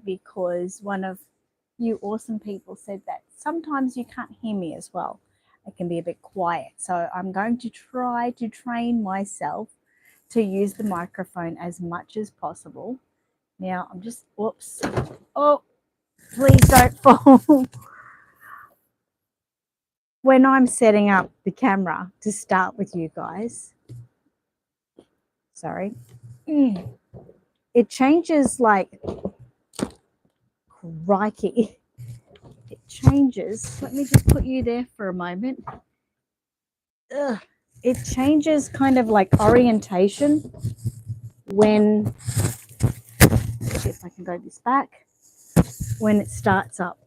because one of you awesome people said that sometimes you can't hear me as well. It can be a bit quiet. So I'm going to try to train myself to use the microphone as much as possible. Now I'm just, whoops. Oh, please don't fall. When I'm setting up the camera to start with you guys, sorry, it changes like crikey. It changes. Let me just put you there for a moment. Ugh. It changes kind of like orientation when, let's see if I can go this back, when it starts up.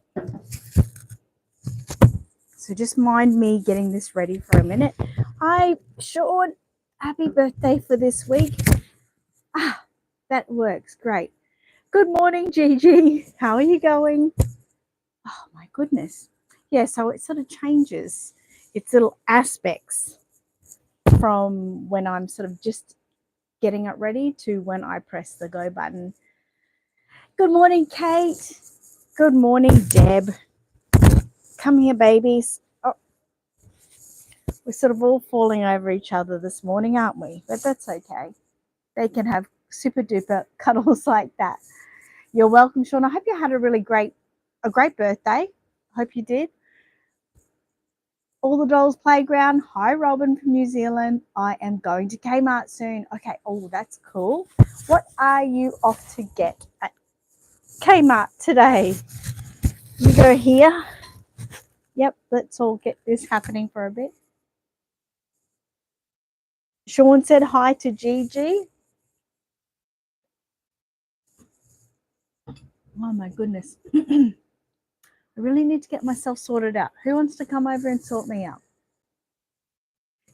So just mind me getting this ready for a minute. Hi, Sean. Happy birthday for this week. Ah, that works. Great. Good morning, Gigi. How are you going? Oh, my goodness. Yeah, so it sort of changes its little aspects from when I'm sort of just getting it ready to when I press the go button. Good morning, Kate. Good morning, Deb. Come here, babies. Oh, we're sort of all falling over each other this morning, aren't we? But that's okay. They can have super duper cuddles like that. You're welcome, Sean. I hope you had a great birthday. Hope you did. All the Dolls Playground. Hi, Robin from New Zealand. I am going to Kmart soon. Okay. Oh, that's cool. What are you off to get at Kmart today? You go here. Yep. Let's all get this happening for a bit. Sean said hi to Gigi. Oh my goodness. I really need to get myself sorted out. Who wants to come over and sort me out?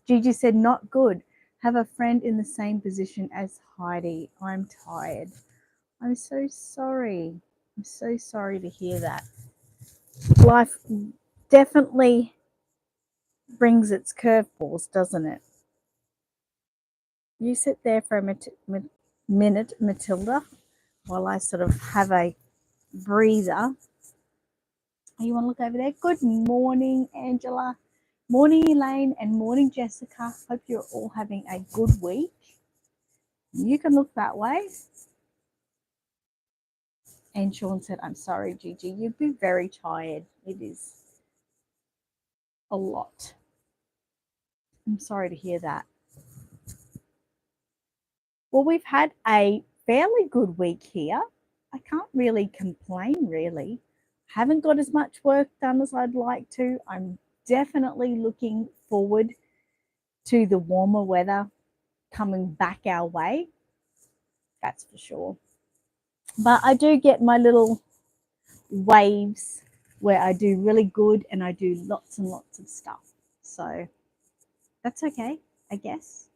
Gigi said, not good. Have a friend in the same position as Heidi. I'm tired. I'm so sorry. I'm so sorry to hear that. Life definitely brings its curveballs, doesn't it? You sit there for a minute, Matilda, while I sort of have a breather. You want to look over there? Good morning, Angela. Morning, Elaine, and morning, Jessica. Hope you're all having a good week. You can look that way. And Sean said, I'm sorry, Gigi. You'd be very tired. It is a lot. I'm sorry to hear that. Well, we've had a fairly good week here. I can't really complain, really. Haven't got as much work done as I'd like to. I'm definitely looking forward to the warmer weather coming back our way. That's for sure. But I do get my little waves where I do really good and I do lots and lots of stuff. So that's okay, I guess.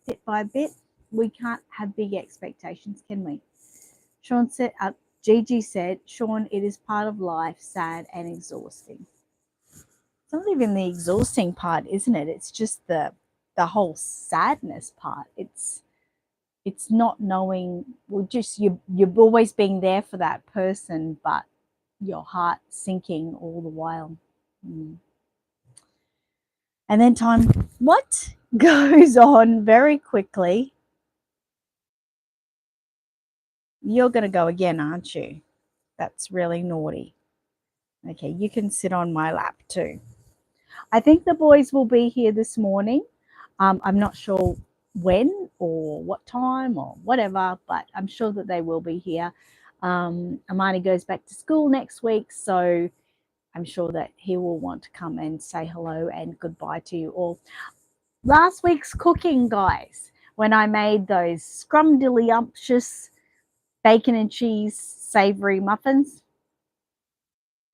Bit by bit. We can't have big expectations, can we? Sean said, Gigi said, Sean, it is part of life, sad and exhausting. It's not even the exhausting part, isn't it? It's just the whole sadness part. It's not knowing, well, just you're always being there for that person, but your heart sinking all the while. And then time goes on very quickly. You're going to go again, aren't you? That's really naughty. Okay, you can sit on my lap too. I think the boys will be here this morning. I'm not sure when or what time or whatever, but I'm sure that they will be here. Amani goes back to school next week, so I'm sure that he will want to come and say hello and goodbye to you all. Last week's cooking, guys, when I made those scrumdiddlyumptious bacon and cheese savory muffins,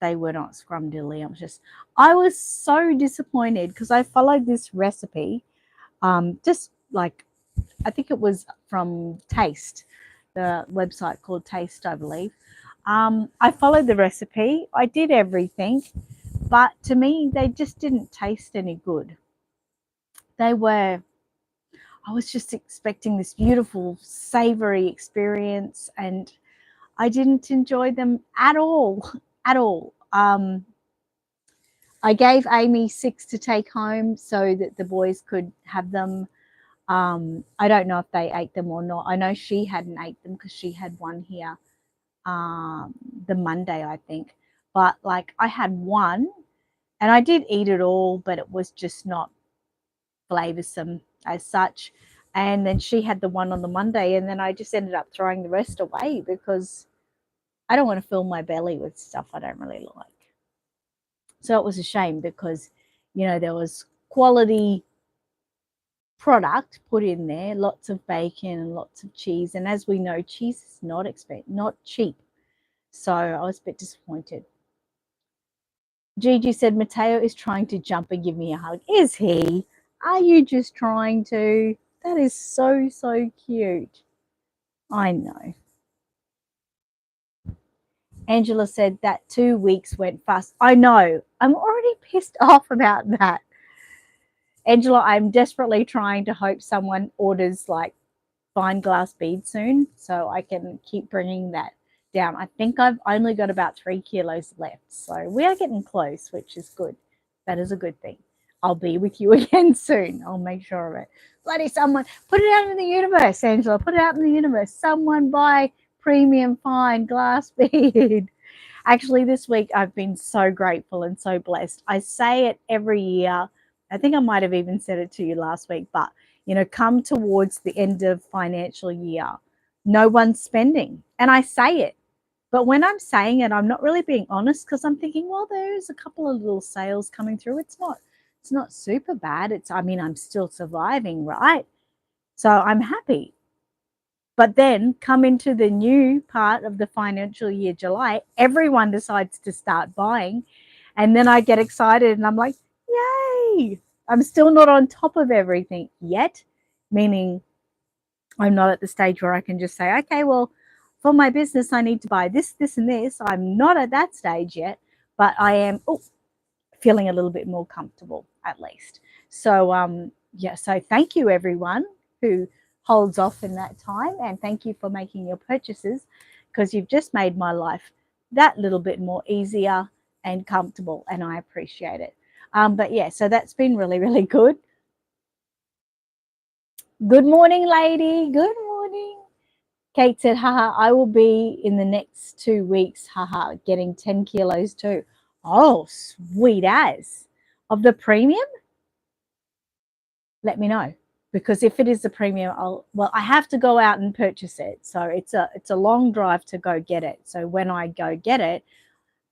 they were not scrumdiddlyumptious. I was so disappointed because I followed this recipe, just like, I think it was from Taste, the website called Taste, I believe. I followed the recipe. I did everything, but to me, they just didn't taste any good. I was just expecting this beautiful savory experience, and I didn't enjoy them at all, at all. I gave Amy 6 to take home so that the boys could have them. I don't know if they ate them or not. I know she hadn't ate them because she had one here the Monday, I think. But like I had one and I did eat it all, but it was just not flavoursome as such. And then she had the one on the Monday, and then I just ended up throwing the rest away because I don't want to fill my belly with stuff I don't really like. So it was a shame because, you know, there was quality product put in there, lots of bacon and lots of cheese. And as we know, cheese is not cheap. So I was a bit disappointed. Gigi said, Mateo is trying to jump and give me a hug. Is he? Are you just trying to? That is so, so cute. I know. Angela said that 2 weeks went fast. I know. I'm already pissed off about that. Angela, I'm desperately trying to hope someone orders like fine glass beads soon so I can keep bringing that down. I think I've only got about 3 kilos left. So we are getting close, which is good. That is a good thing. I'll be with you again soon. I'll make sure of it. Bloody someone, put it out in the universe, Angela. Put it out in the universe. Someone buy premium fine glass bead. Actually, this week I've been so grateful and so blessed. I say it every year. I think I might have even said it to you last week, but you know, come towards the end of financial year, no one's spending. And I say it. But when I'm saying it, I'm not really being honest because I'm thinking, well, there's a couple of little sales coming through. It's not super bad. I'm still surviving, right? So I'm happy. But then come into the new part of the financial year, July, everyone decides to start buying. And then I get excited and I'm like, yay. I'm still not on top of everything yet, meaning I'm not at the stage where I can just say, okay, well, for my business, I need to buy this, this, and this. I'm not at that stage yet, but I am feeling a little bit more comfortable at least. So, so thank you, everyone who holds off in that time. And thank you for making your purchases because you've just made my life that little bit more easier and comfortable. And I appreciate it. But yeah, so that's been really, really good. Good morning, lady. Good morning. Kate said, haha, I will be in the next 2 weeks, haha, getting 10 kilos too. Oh, sweet as. Of the premium? Let me know. Because if it is the premium, I have to go out and purchase it. So it's a long drive to go get it. So when I go get it,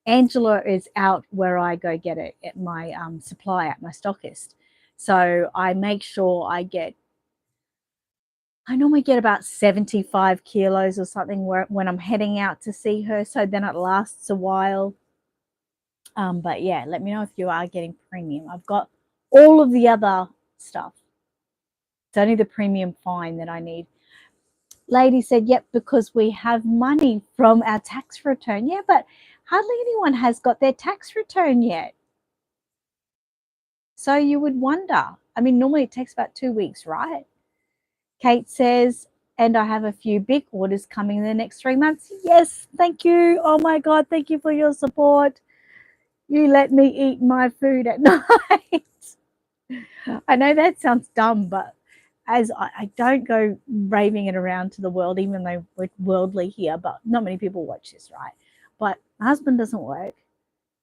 Angela is out where I go get it at my supplier, at my stockist. So I make sure I normally get about 75 kilos or something when I'm heading out to see her. So then it lasts a while. But yeah, let me know if you are getting premium. I've got all of the other stuff. It's only the premium fine that I need. Lady said, yep, because we have money from our tax return. Yeah, but hardly anyone has got their tax return yet. So you would wonder. I mean, normally it takes about 2 weeks, right? Kate says, and I have a few big orders coming in the next 3 months. Yes, thank you. Oh my God, thank you for your support. You let me eat my food at night. I know that sounds dumb, but as I don't go raving it around to the world, even though we're worldly here, but not many people watch this, right? But my husband doesn't work.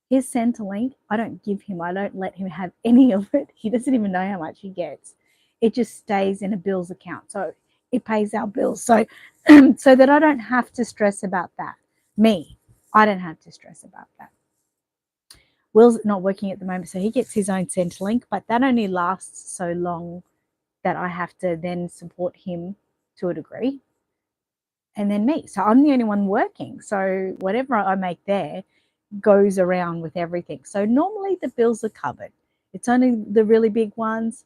His Centrelink, I don't give him. I don't let him have any of it. He doesn't even know how much he gets. It just stays in a bills account. So it pays our bills. So, so that I don't have to stress about that. I don't have to stress about that. Will's not working at the moment, so he gets his own Centrelink, but that only lasts so long that I have to then support him to a degree. And then me. So I'm the only one working. So whatever I make there goes around with everything. So normally the bills are covered. It's only the really big ones.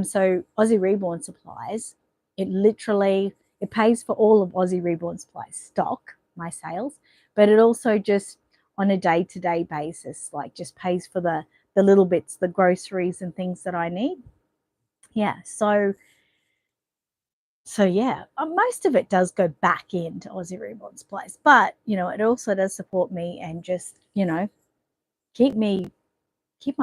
So Aussie Reborn supplies, it pays for all of Aussie Reborn supplies stock, my sales, but it also just on a day-to-day basis, like just pays for the little bits, the groceries and things that I need. Yeah, so So yeah, most of it does go back into Aussie Reborn's place, but it also does support me and just keep my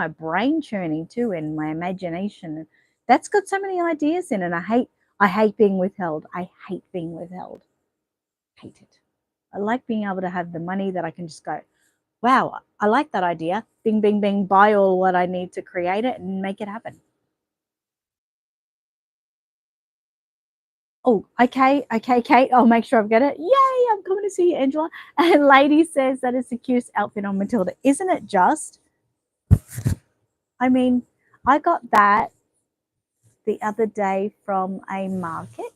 brain churning too, and my imagination. That's got so many ideas in, and I hate being withheld. I hate being withheld. Hate it. I like being able to have the money that I can just go, wow, I like that idea. Bing, bing, bing, buy all what I need to create it and make it happen. Oh, okay, Kate. I'll make sure I've got it. Yay, I'm coming to see you, Angela. And Lady says that is the cutest outfit on Matilda. Isn't it just? I mean, I got that the other day from a market.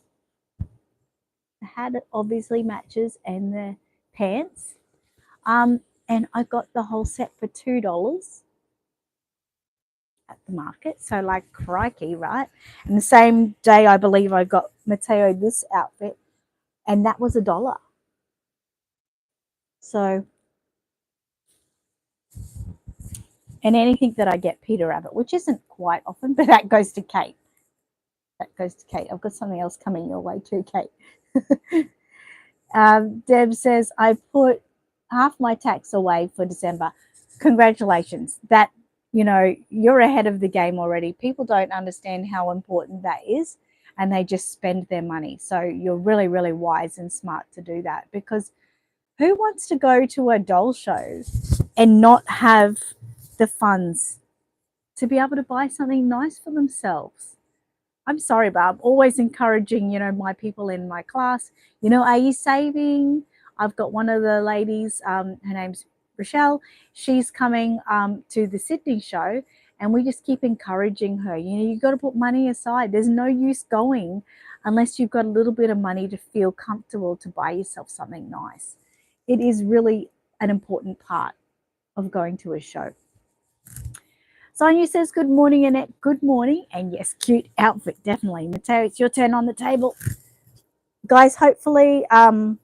The hat obviously matches and the pants. And I got the whole set for $2 at the market. So like crikey, right? And the same day I believe I got Mateo this outfit, and that was $1. So, and anything that I get Peter Rabbit, which isn't quite often, but that goes to Kate. That goes to Kate. I've got something else coming your way too, Kate. Deb says, I put half my tax away for December. Congratulations. That, you're ahead of the game already. People don't understand how important that is, and they just spend their money. So you're really, really wise and smart to do that, because who wants to go to a doll show and not have the funds to be able to buy something nice for themselves? I'm sorry, but I'm always encouraging, my people in my class, are you saving? I've got one of the ladies, her name's Rochelle. She's coming to the Sydney show, and we just keep encouraging her. You've got to put money aside. There's no use going unless you've got a little bit of money to feel comfortable to buy yourself something nice. It is really an important part of going to a show. Sonia says, good morning, Annette. Good morning. And yes, cute outfit, definitely. Mateo, it's your turn on the table. Guys, hopefully the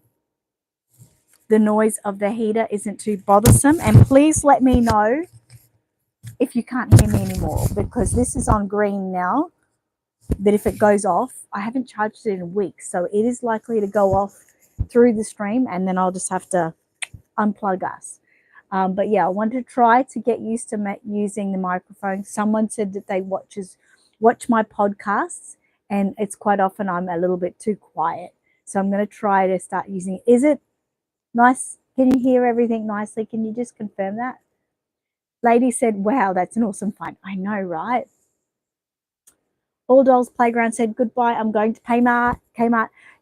noise of the heater isn't too bothersome. And please let me know if you can't hear me anymore, because this is on green now. That if it goes off, I haven't charged it in weeks, so it is likely to go off through the stream, and then I'll just have to unplug us. But yeah, I want to try to get used to using the microphone. Someone said that they watch my podcasts, and it's quite often I'm a little bit too quiet. So I'm going to try to start using it. Is it nice? Can you hear everything nicely? Can you just confirm that? Lady said, wow, that's an awesome find. I know, right? All Dolls Playground said, goodbye. I'm going to Kmart.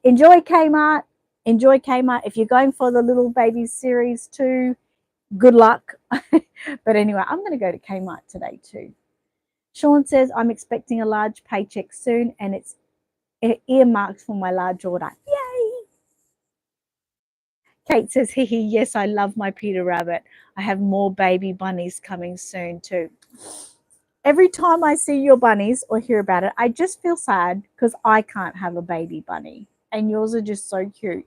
Enjoy Kmart. Enjoy Kmart. If you're going for the Little Babies series too, good luck. But anyway, I'm going to go to Kmart today too. Sean says, I'm expecting a large paycheck soon, and it's earmarked for my large order. Yay! Kate says, hee hee, yes, I love my Peter Rabbit. I have more baby bunnies coming soon too. Every time I see your bunnies or hear about it, I just feel sad because I can't have a baby bunny, and yours are just so cute.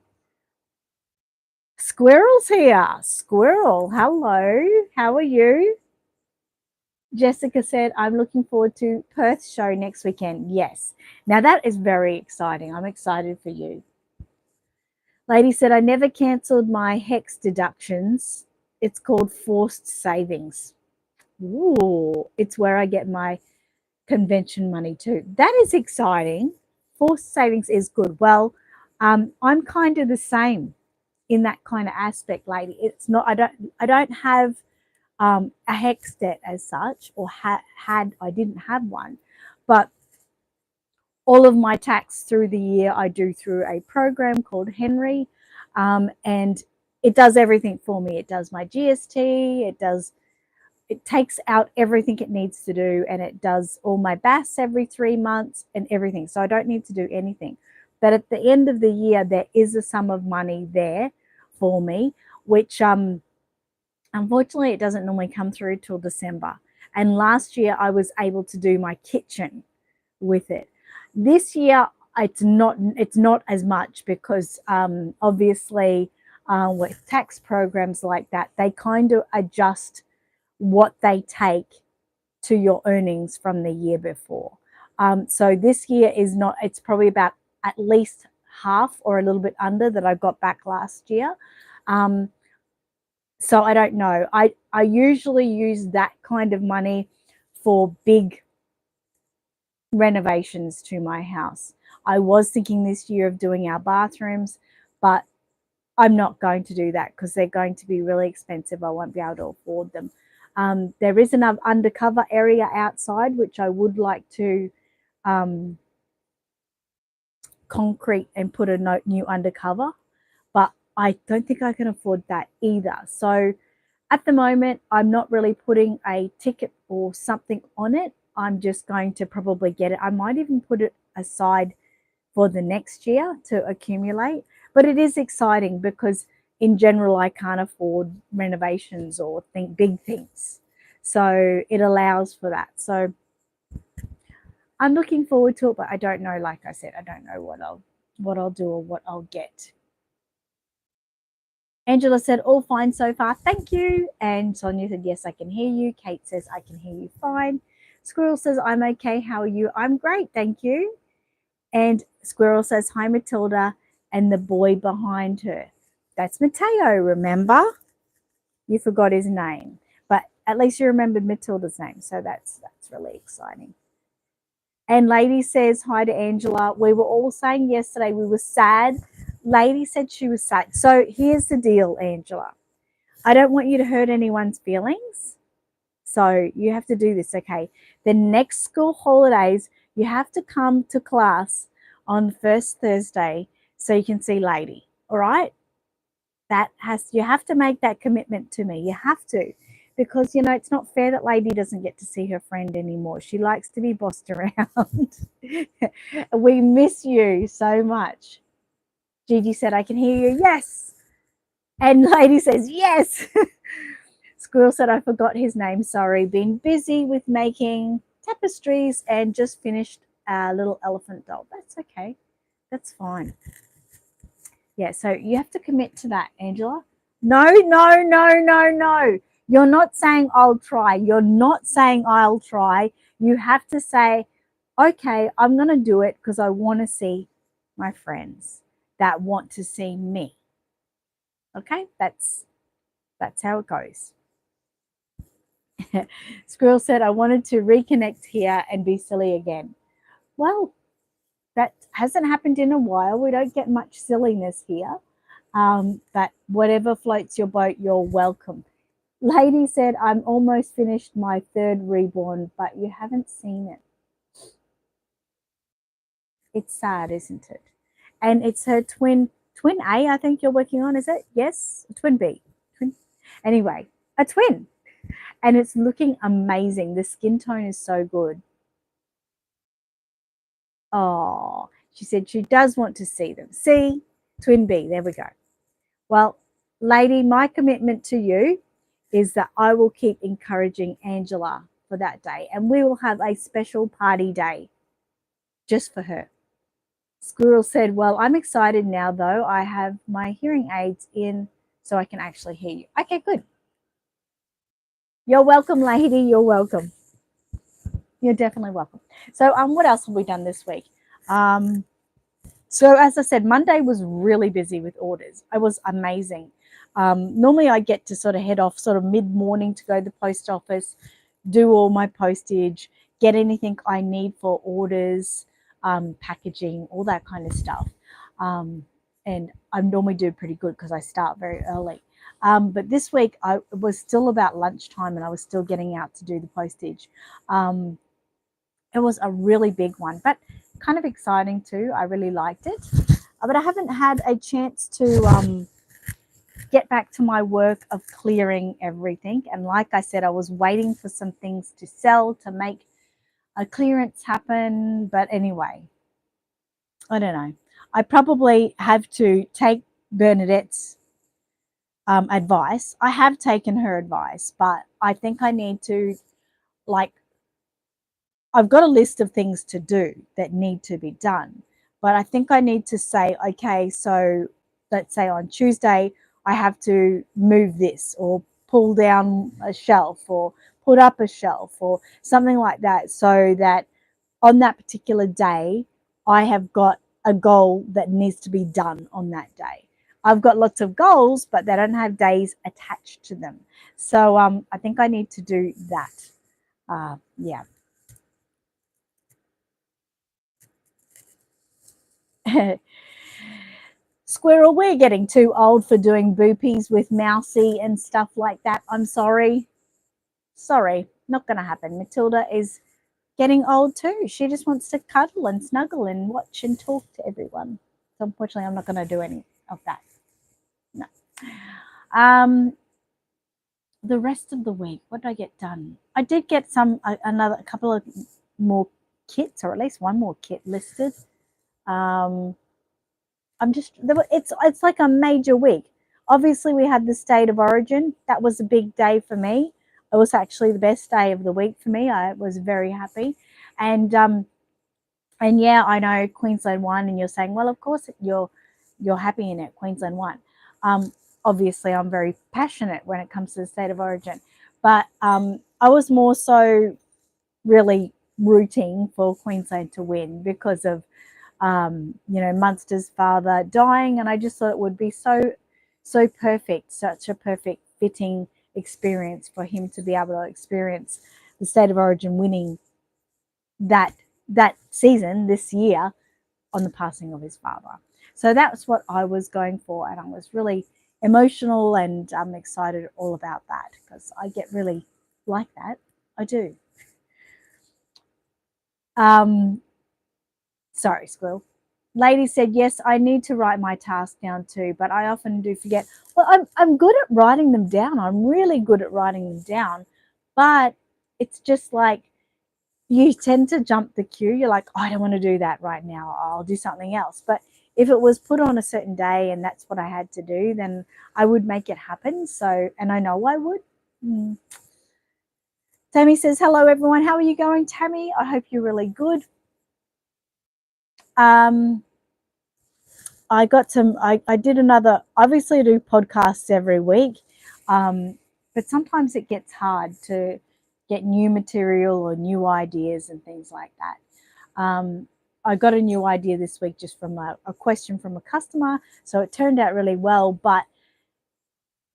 Squirrel's here. Squirrel, hello. How are you? Jessica said, I'm looking forward to Perth show next weekend. Yes. Now that is very exciting. I'm excited for you. Lady said, I never cancelled my HEX deductions. It's called forced savings. Ooh, it's where I get my convention money too. That is exciting. Forced savings is good. Well, I'm kind of the same in that kind of aspect, lady. It's not, I don't have a HEX debt as such, or I didn't have one, but all of my tax through the year I do through a program called Henry, and it does everything for me. It does my GST, it takes out everything it needs to do, and it does all my BAS every 3 months and everything. So I don't need to do anything. But at the end of the year, there is a sum of money there for me, which unfortunately it doesn't normally come through till December. And last year I was able to do my kitchen with it. This year it's not as much, because obviously with tax programs like that, they kind of adjust what they take to your earnings from the year before. So this year is not, it's probably about at least half or a little bit under that I got back last year. So I don't know. I usually use that kind of money for big renovations to my house. I was thinking this year of doing our bathrooms, but I'm not going to do that because they're going to be really expensive. I won't be able to afford them. There is an undercover area outside, which I would like to concrete and put a new undercover, but I don't think I can afford that either. So at the moment, I'm not really putting a ticket or something on it. I'm just going to probably get it. I might even put it aside for the next year to accumulate. But it is exciting because in general, I can't afford renovations or think big things. So it allows for that. So I'm looking forward to it, but I don't know, like I said, I don't know what I'll do or what I'll get. Angela said, all fine so far, thank you. And Sonia said, yes, I can hear you. Kate says, I can hear you fine. Squirrel says, I'm okay. How are you? I'm great, thank you. And Squirrel says, hi, Matilda, and the boy behind her. That's Mateo, remember? You forgot his name, but at least you remembered Matilda's name, so that's really exciting. And Lady says, hi to Angela. We were all saying yesterday we were sad. Lady said she was sad. So here's the deal, Angela. I don't want you to hurt anyone's feelings. So you have to do this, okay? The next school holidays, you have to come to class on the first Thursday so you can see Lady, all right? You have to make that commitment to me. You have to. Because, it's not fair that Lady doesn't get to see her friend anymore. She likes to be bossed around. We miss you so much. Gigi said, I can hear you. Yes. And Lady says, yes. Squirrel said, I forgot his name. Sorry. Been busy with making tapestries and just finished a little elephant doll. That's okay. That's fine. Yeah, so you have to commit to that, Angela. No. You're not saying I'll try. You're not saying I'll try. You have to say, okay, I'm going to do it because I want to see my friends that want to see me. Okay, that's how it goes. Squirrel said, I wanted to reconnect here and be silly again. Well, that hasn't happened in a while. We don't get much silliness here. But whatever floats your boat, you're welcome. Lady said, I'm almost finished my third Reborn, but you haven't seen it. It's sad, isn't it? And it's her twin A, I think you're working on, is it? Yes? Twin B. Anyway, a twin. And it's looking amazing. The skin tone is so good. Oh, she said she does want to see them. See? Twin B. There we go. Well, Lady, my commitment to you is that I will keep encouraging Angela for that day. And we will have a special party day just for her. Squirrel said, well, I'm excited now, though. I have my hearing aids in so I can actually hear you. Okay, good. You're welcome, Lady. You're welcome. You're definitely welcome. So what else have we done this week? So as I said, Monday was really busy with orders. It was amazing. Normally I get to sort of head off sort of mid-morning to go to the post office, do all my postage, get anything I need for orders, packaging, all that kind of stuff. And I normally do pretty good because I start very early. But this week it was still about lunchtime and I was still getting out to do the postage. It was a really big one, but kind of exciting too. I really liked it. But I haven't had a chance to get back to my work of clearing everything. And like I said, I was waiting for some things to sell to make a clearance happen. But anyway, I don't know. I probably have to take Bernadette's advice. I have taken her advice, but I think I need to, I've got a list of things to do that need to be done. But I think I need to say, okay, so let's say on Tuesday, I have to move this or pull down a shelf or put up a shelf or something like that, so that on that particular day, I have got a goal that needs to be done on that day. I've got lots of goals, but they don't have days attached to them. So I think I need to do that. Yeah. Squirrel, we're getting too old for doing boopies with Mousy and stuff like that. I'm sorry. Sorry, not going to happen. Matilda is getting old too. She just wants to cuddle and snuggle and watch and talk to everyone. So unfortunately, I'm not going to do any of that. No. The rest of the week, what did I get done? I did get a couple of more kits, or at least one more kit listed. It's like a major week. Obviously, we had the State of Origin. That was a big day for me. It was actually the best day of the week for me. I was very happy, and yeah, I know Queensland won, and you're saying, well, of course you're happy in it. Queensland won. Obviously, I'm very passionate when it comes to the State of Origin, but I was more so really rooting for Queensland to win because of Munster's father dying, and I just thought it would be so perfect, such a perfect fitting experience for him to be able to experience the State of Origin winning that season this year on the passing of his father. So that's what I was going for, and I was really emotional, and I'm excited all about that because I get really like that. I do. Sorry, squirrel. Lady said, yes, I need to write my tasks down too, but I often do forget. Well, I'm good at writing them down. I'm really good at writing them down, but it's just like you tend to jump the queue. You're like, oh, I don't want to do that right now. I'll do something else. But if it was put on a certain day and that's what I had to do, then I would make it happen. So, and I know I would. Tammy says, hello, everyone. How are you going, Tammy? I hope you're really good. I did another, obviously I do podcasts every week, but sometimes it gets hard to get new material or new ideas and things like that. I got a new idea this week just from a question from a customer, so it turned out really well, but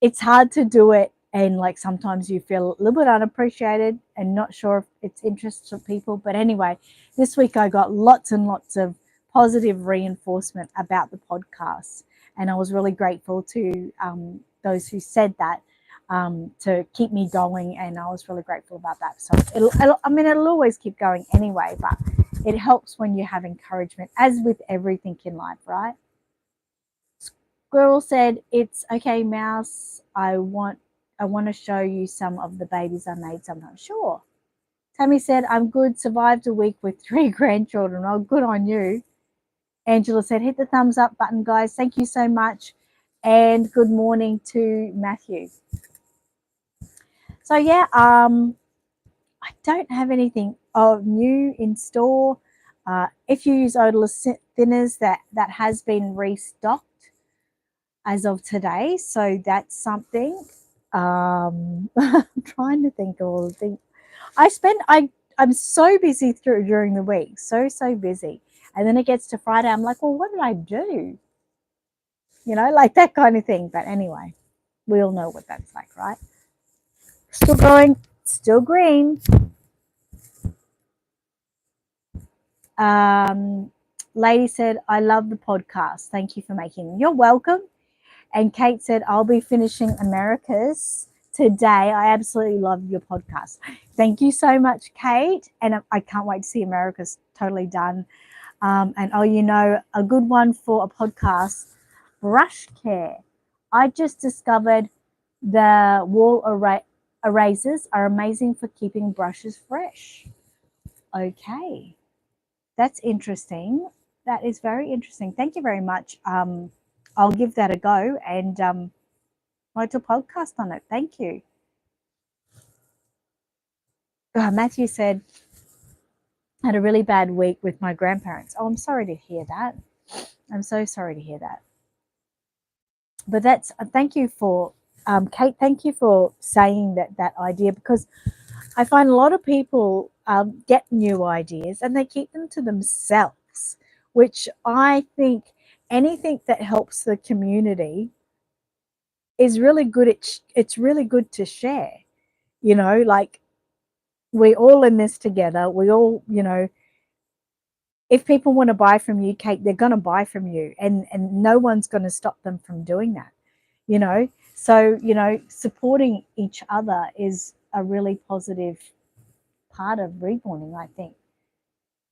it's hard to do it, and like sometimes you feel a little bit unappreciated and not sure if it's interests of people. But anyway, this week I got lots and lots of positive reinforcement about the podcast, and I was really grateful to those who said that to keep me going, and I was really grateful about that. So it'll always keep going anyway, but it helps when you have encouragement, as with everything in life, right? Squirrel said, it's okay, Mouse, I want to show you some of the babies I made sometimes. Sure. Tammy said, I'm good, survived a week with 3 grandchildren. Oh, good on you. Angela said, hit the thumbs up button, guys. Thank you so much. And good morning to Matthew. So, yeah, I don't have anything new in store. If you use odorless thinners, that has been restocked as of today. So that's something. I'm trying to think of all the things. I'm so busy during the week, so busy. And then it gets to Friday, I'm like, well, what did I do? Like that kind of thing. But anyway, we all know what that's like, right? Still going, still green. Lady said, I love the podcast. Thank you for making it. You're welcome. And Kate said, I'll be finishing America's today. I absolutely love your podcast. Thank you so much, Kate. And I can't wait to see America's totally done. And a good one for a podcast, brush care. I just discovered the wall erasers are amazing for keeping brushes fresh. Okay, that's interesting. That is very interesting. Thank you very much. I'll give that a go and write a podcast on it. Thank you. Matthew said, I had a really bad week with my grandparents. Oh, I'm sorry to hear that. I'm so sorry to hear that. But that's, thank you for, Kate, thank you for saying that idea, because I find a lot of people get new ideas and they keep them to themselves, which I think anything that helps the community is really good. It's really good to share, like we're all in this together. We all, if people want to buy from you, Kate, they're going to buy from you, and no one's going to stop them from doing that, So, supporting each other is a really positive part of reborning, I think.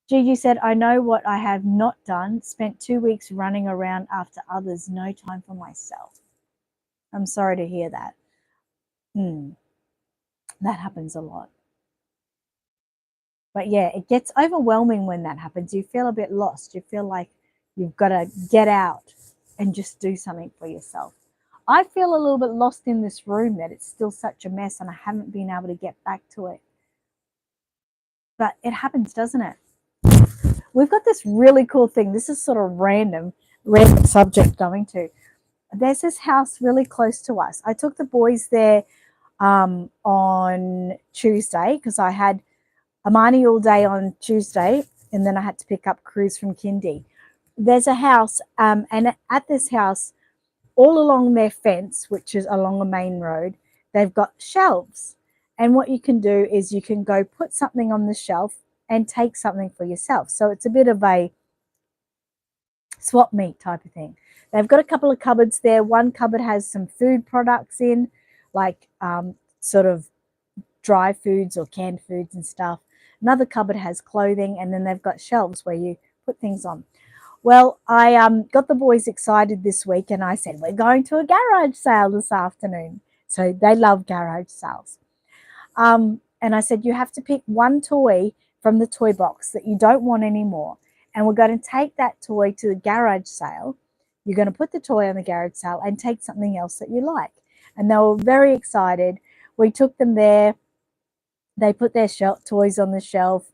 Gigi said, I know what I have not done. Spent 2 weeks running around after others, no time for myself. I'm sorry to hear that. That happens a lot. But yeah, it gets overwhelming when that happens. You feel a bit lost. You feel like you've got to get out and just do something for yourself. I feel a little bit lost in this room, that it's still such a mess and I haven't been able to get back to it. But it happens, doesn't it? We've got this really cool thing. This is sort of random subject going to. There's this house really close to us. I took the boys there on Tuesday because I had Amani all day on Tuesday, and then I had to pick up Cruz from kindy. There's a house, and at this house, all along their fence, which is along a main road, they've got shelves. And what you can do is you can go put something on the shelf and take something for yourself. So it's a bit of a swap meet type of thing. They've got a couple of cupboards there. One cupboard has some food products in, like sort of dry foods or canned foods and stuff. Another cupboard has clothing, and then they've got shelves where you put things on. Well, I got the boys excited this week, and I said, we're going to a garage sale this afternoon. So they love garage sales. And I said, you have to pick one toy from the toy box that you don't want anymore. And we're going to take that toy to the garage sale. You're going to put the toy on the garage sale and take something else that you like. And they were very excited. We took them there. They put their toys on the shelf.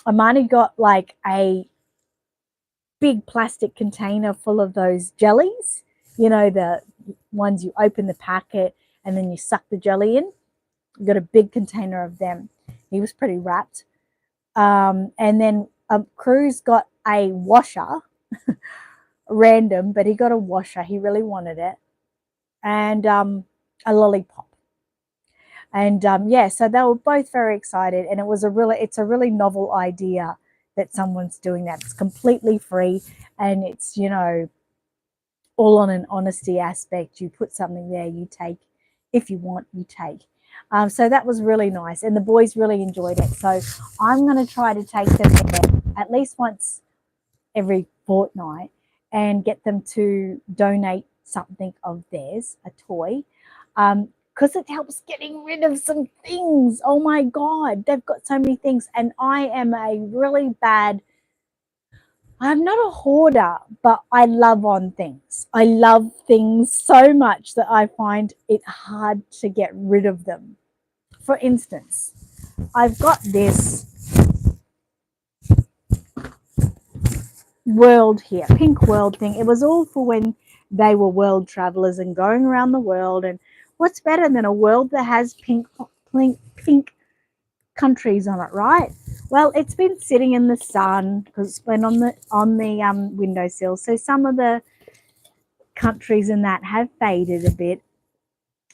Amani got like a big plastic container full of those jellies, the ones you open the packet and then you suck the jelly in. We got a big container of them. He was pretty rapt. And then Cruz got a washer, random, but he got a washer. He really wanted it. And a lollipop. And so they were both very excited, and it's a really novel idea that someone's doing that. It's completely free, and it's, all on an honesty aspect. You put something there, you take. If you want, you take. So that was really nice, and the boys really enjoyed it. So I'm going to try to take them there at least once every fortnight and get them to donate something of theirs, a toy. Because it helps getting rid of some things. Oh my God, they've got so many things. And I am I'm not a hoarder, but I love on things. I love things so much that I find it hard to get rid of them. For instance, I've got this world here, pink world thing. It was all for when they were world travelers and going around the world. And what's better than a world that has pink countries on it, right? Well, it's been sitting in the sun because it's been on the windowsill. So some of the countries in that have faded a bit,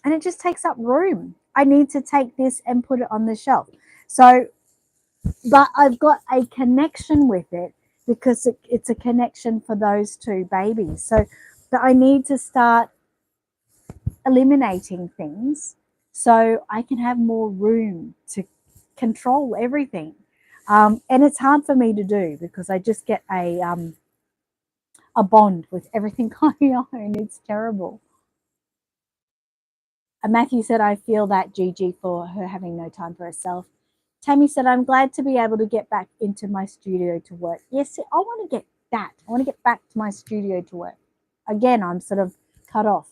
and it just takes up room. I need to take this and put it on the shelf. So, but I've got a connection with it because it's a connection for those two babies. So, but I need to start eliminating things so I can have more room to control everything. And it's hard for me to do because I just get a bond with everything I own. It's terrible. Matthew said, I feel that, Gigi, for her having no time for herself. Tammy said, I'm glad to be able to get back into my studio to work. Yes, I want to get that. I want to get back to my studio to work. Again, I'm sort of cut off.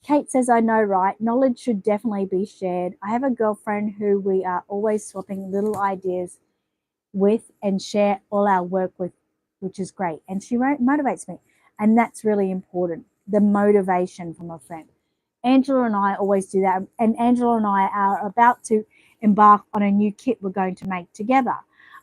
Kate says, I know, right? Knowledge should definitely be shared. I have a girlfriend who we are always swapping little ideas with and share all our work with, which is great. And she motivates me. And that's really important, the motivation from a friend. Angela and I always do that. And Angela and I are about to embark on a new kit we're going to make together.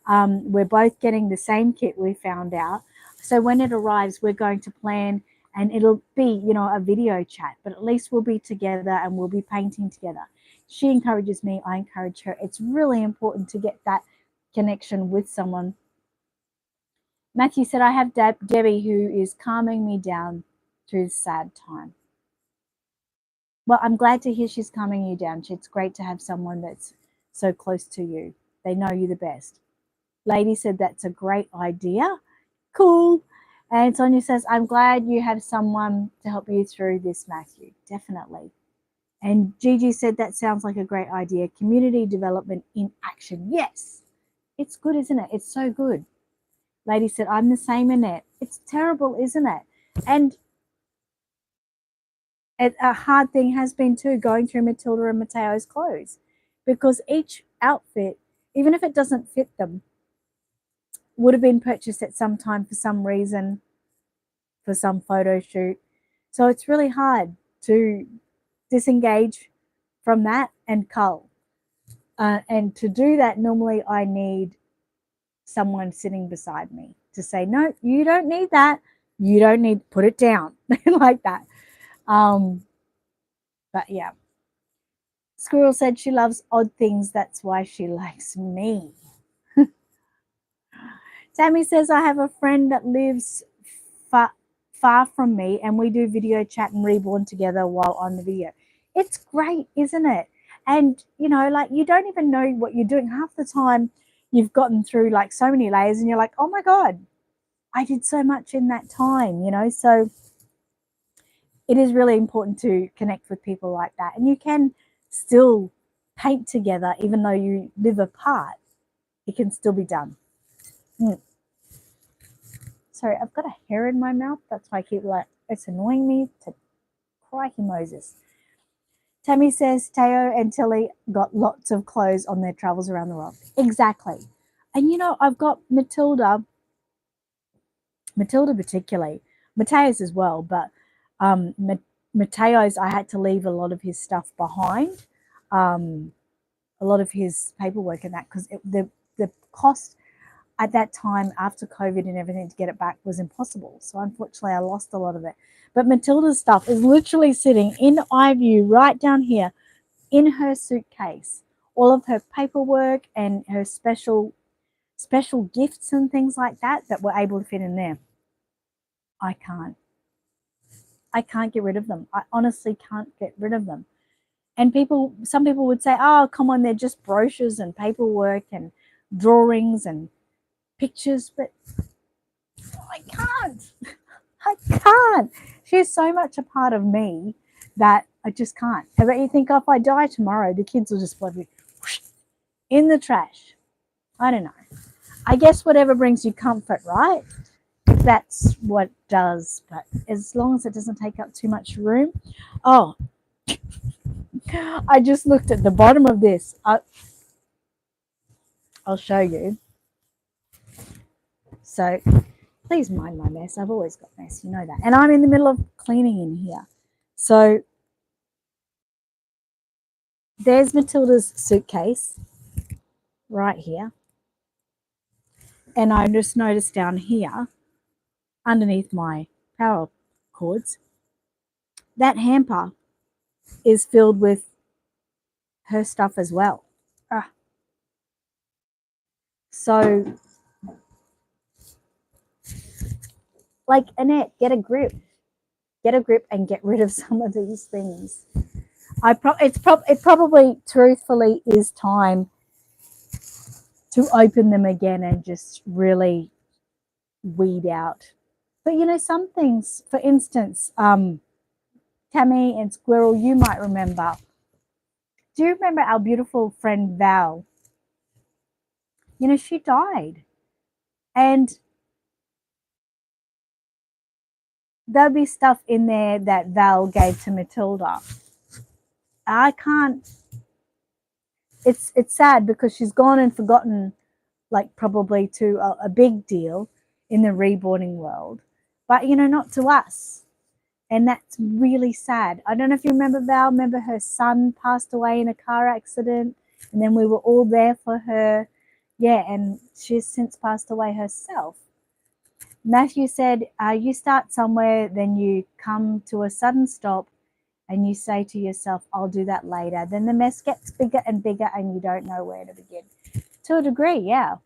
We're both getting the same kit, we found out. So when it arrives, we're going to plan, and it'll be, a video chat, but at least we'll be together and we'll be painting together. She encourages me, I encourage her. It's really important to get that connection with someone. Matthew said, I have Debbie who is calming me down through the sad time. Well, I'm glad to hear she's calming you down. It's great to have someone that's so close to you. They know you the best. Lady said, that's a great idea. Cool. And Sonia says, I'm glad you have someone to help you through this, Matthew. Definitely. And Gigi said, that sounds like a great idea. Community development in action. Yes. It's good, isn't it? It's so good. Lady said, I'm the same, Annette. It's terrible, isn't it? And a hard thing has been too, going through Matilda and Mateo's clothes, because each outfit, even if it doesn't fit them, would have been purchased at some time for some reason, for some photo shoot. So it's really hard to disengage from that and cull. And to do that, normally I need someone sitting beside me to say, no, you don't need that. You don't need, put it down, like that. But yeah. Squirrel said she loves odd things. That's why she likes me. Tammy says, I have a friend that lives far from me, and we do video chat and Reborn together while on the video. It's great, isn't it? And, like, you don't even know what you're doing. Half the time you've gotten through like so many layers and you're like, oh my God, I did so much in that time, So it is really important to connect with people like that. And you can still paint together even though you live apart. It can still be done. Sorry, I've got a hair in my mouth. That's why I keep it's annoying me to crikey Moses. Tammy says Teo and Tilly got lots of clothes on their travels around the world. Exactly. And I've got Matilda particularly, Mateo's as well, but Mateo's, I had to leave a lot of his stuff behind, a lot of his paperwork and that, because the cost at that time after COVID and everything to get it back was impossible. So unfortunately I lost a lot of it. But Matilda's stuff is literally sitting in iView right down here in her suitcase. All of her paperwork and her special gifts and things like that were able to fit in there. I can't get rid of them. I honestly can't get rid of them. And some people would say, oh, come on, they're just brochures and paperwork and drawings and pictures, but I can't. She's so much a part of me that I just can't. How about you think, if I die tomorrow, the kids will just be in the trash? I don't know. I guess whatever brings you comfort, right? That's what does, but as long as it doesn't take up too much room. Oh, I just looked at the bottom of this. I'll show you. So please mind my mess. I've always got mess, you know that. And I'm in the middle of cleaning in here. So there's Matilda's suitcase right here. And I just noticed down here, underneath my power cords, that hamper is filled with her stuff as well. So, like, Annette, get a grip and get rid of some of these things. It probably truthfully is time to open them again and just really weed out. But some things, for instance, Tammy and Squirrel, you might remember. Do you remember our beautiful friend Val? She died. And there'll be stuff in there that Val gave to Matilda. I can't. It's sad because she's gone and forgotten, like, probably to a big deal in the reborning world, but not to us. And that's really sad. I don't know if you remember Val. Remember her son passed away in a car accident, and then we were all there for her. Yeah, and she's since passed away herself. Matthew said, you start somewhere, then you come to a sudden stop and you say to yourself, I'll do that later. Then the mess gets bigger and bigger and you don't know where to begin. To a degree, yeah.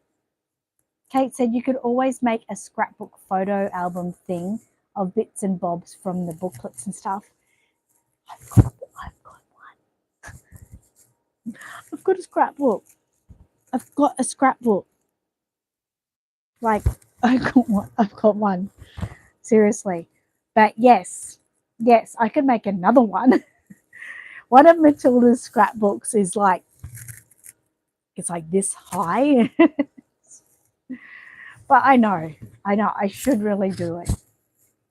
Kate said you could always make a scrapbook photo album thing of bits and bobs from the booklets and stuff. I've got one. I've got a scrapbook. I've got a scrapbook. Like, I've got one. I've got one. Seriously. But yes, I could make another one. One of Matilda's scrapbooks is like, it's like this high. But I know, I should really do it.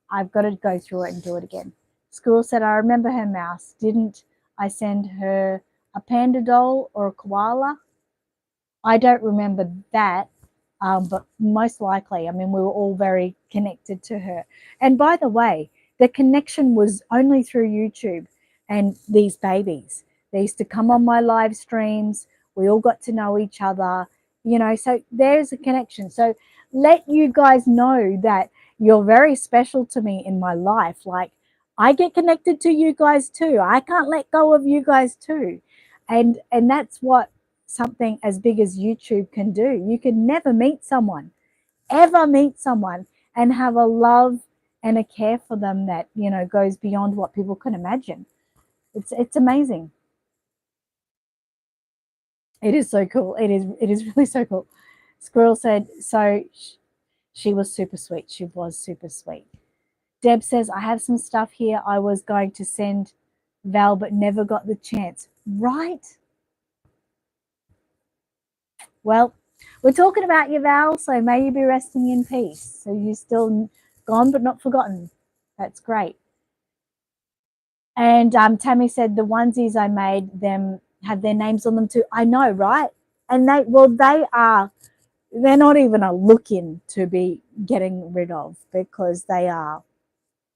I've got to go through it and do it again. School said, I remember her mouse. Didn't I send her a panda doll or a koala? I don't remember that, but most likely, I mean, we were all very connected to her. And by the way, the connection was only through YouTube and these babies. They used to come on my live streams. We all got to know each other, so there's a connection. So let you guys know that you're very special to me in my life. Like, I get connected to you guys too. I can't let go of you guys too. And that's what something as big as YouTube can do. You can never meet someone, ever meet someone and have a love and a care for them that, goes beyond what people can imagine. It's amazing. It is so cool. It is really so cool. Squirrel said, so she was super sweet. She was super sweet. Deb says, I have some stuff here I was going to send Val, but never got the chance. Right? Well, we're talking about you, Val, so may you be resting in peace. So you're still gone but not forgotten. That's great. And Tammy said the onesies I made them have their names on them too. I know, right? And they're not even a look in to be getting rid of because they are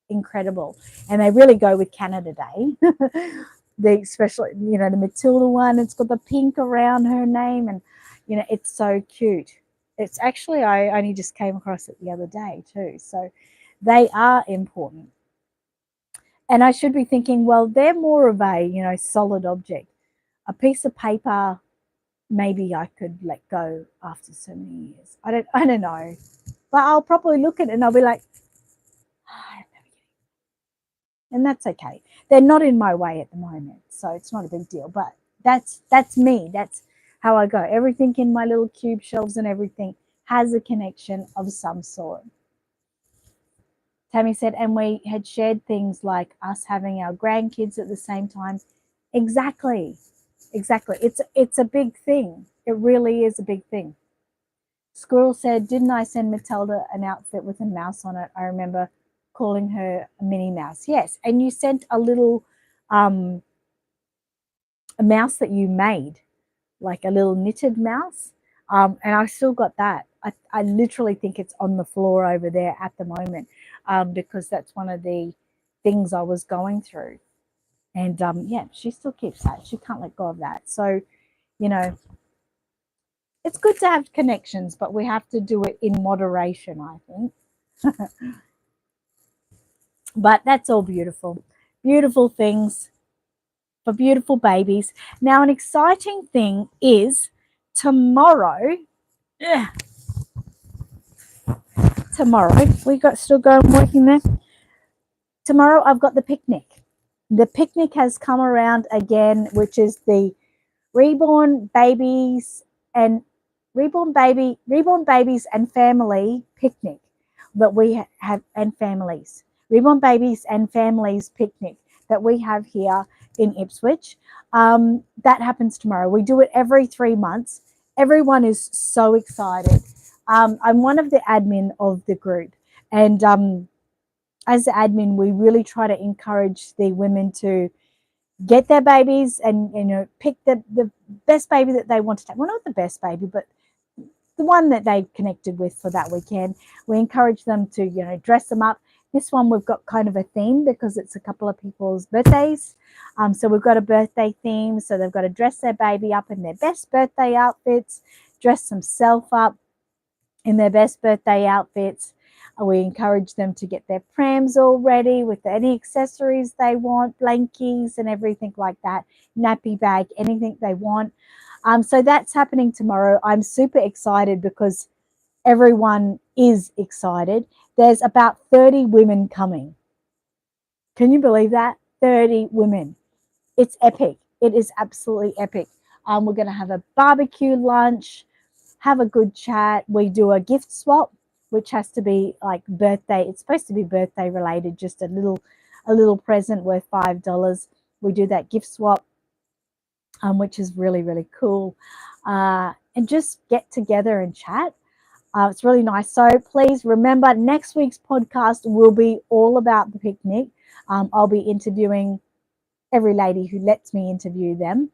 incredible. And they really go with Canada Day. Especially, the Matilda one, it's got the pink around her name and it's so cute. It's actually, I only just came across it the other day too. So they are important. And I should be thinking, well, they're more of a, solid object. A piece of paper, maybe I could let go after so many years. I don't know. But I'll probably look at it and I'll be like, and that's okay. They're not in my way at the moment, so it's not a big deal. But that's me. That's how I go. Everything in my little cube shelves and everything has a connection of some sort. Tammy said, and we had shared things like us having our grandkids at the same time. Exactly. It's a big thing. It really is a big thing. Squirrel said, didn't I send Matilda an outfit with a mouse on it? I remember calling her a Minnie Mouse. Yes, and you sent a little a mouse that you made, like a little knitted mouse. And I still got that. I literally think it's on the floor over there at the moment because that's one of the things I was going through. And yeah, she still keeps that. She can't let go of that. So, it's good to have connections, but we have to do it in moderation, I think. But that's all beautiful. Beautiful things for beautiful babies. Now, an exciting thing is tomorrow. Tomorrow, we got still going working there. Tomorrow, I've got the picnic. The picnic has come around again, which is the Reborn Babies and Reborn Babies and Family Picnic that we have, and families. Reborn Babies and Families Picnic that we have here in Ipswich. That happens tomorrow. We do it every 3 months. Everyone is so excited. I'm one of the admin of the group, and as the admin, we really try to encourage the women to get their babies and pick the best baby that they want to take. Well, not the best baby, but the one that they connected with for that weekend. We encourage them to dress them up. This one we've got kind of a theme because it's a couple of people's birthdays. So we've got a birthday theme. So they've got to dress their baby up in their best birthday outfits, dress themselves up in their best birthday outfits. We encourage them to get their prams all ready with any accessories they want, blankies and everything like that, nappy bag, anything they want. So that's happening tomorrow. I'm super excited because everyone is excited. There's about 30 women coming. Can you believe that? 30 women. It's epic. It is absolutely epic. We're going to have a barbecue lunch, have a good chat. We do a gift swap, which has to be like birthday. It's supposed to be birthday related, just a little present worth $5. We do that gift swap, which is really, really cool. And just get together and chat. It's really nice. So please remember, next week's podcast will be all about the picnic. I'll be interviewing every lady who lets me interview them,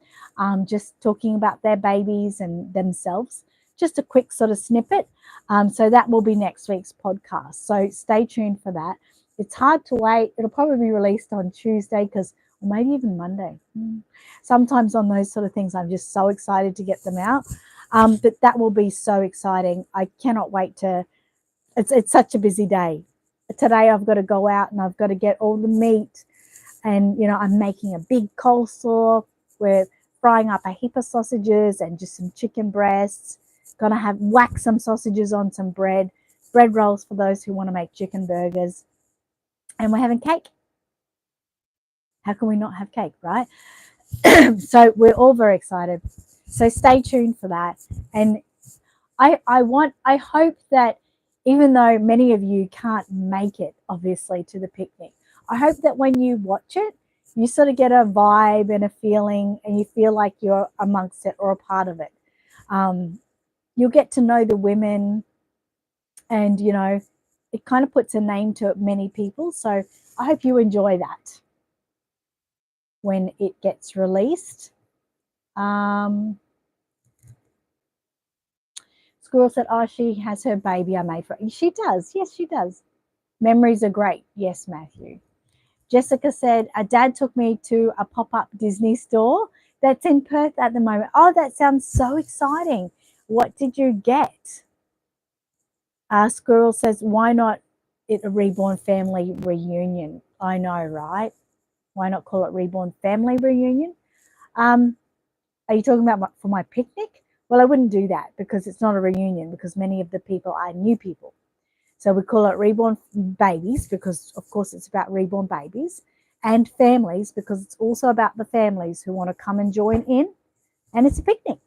just talking about their babies and themselves. Just a quick sort of snippet. So that will be next week's podcast. So stay tuned for that. It's hard to wait. It'll probably be released on Tuesday or maybe even Monday. Sometimes on those sort of things, I'm just so excited to get them out. But that will be so exciting. I cannot wait to, it's such a busy day. Today I've got to go out and I've got to get all the meat. And, you know, I'm making a big coleslaw. We're frying up a heap of sausages and just some chicken breasts. Gonna whack some sausages on some bread rolls for those who want to make chicken burgers. And we're having cake. How can we not have cake, right? So we're all very excited. So stay tuned for that. And I hope that even though many of you can't make it, obviously, to the picnic, I hope that when you watch it, you sort of get a vibe and a feeling and you feel like you're amongst it or a part of it. You'll get to know the women and, you know, it kind of puts a name to many people. So I hope you enjoy that when it gets released. Squirrel said, oh, she has her baby I made for her. She does. Yes, she does. Memories are great. Yes, Matthew. Jessica said, a dad took me to a pop-up Disney store that's in Perth at the moment. Oh, that sounds so exciting. What did you get? Squirrel says, why not it a Reborn family reunion? I know, right? Why not call it Reborn family reunion? Are you talking about for my picnic? Well, I wouldn't do that because it's not a reunion because many of the people are new people. So we call it Reborn babies because, of course, it's about reborn babies, and families because it's also about the families who want to come and join in, and it's a picnic.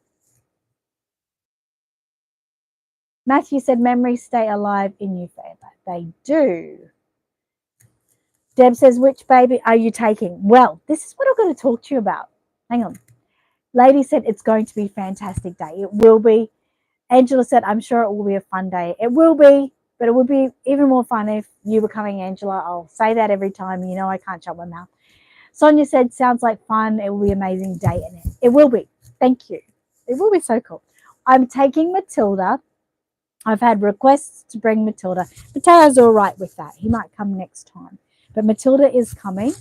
Matthew said, memories stay alive in you forever. They do. Deb says, which baby are you taking? Well, this is what I'm going to talk to you about. Hang on. Lady said, it's going to be a fantastic day. It will be. Angela said, I'm sure it will be a fun day. It will be, but it would be even more fun if you were coming, Angela. I'll say that every time. You know I can't shut my mouth. Sonia said, sounds like fun. It will be an amazing day. And it will be. Thank you. It will be so cool. I'm taking Matilda. I've had requests to bring Matilda. Mateo's all right with that. He might come next time. But Matilda is coming.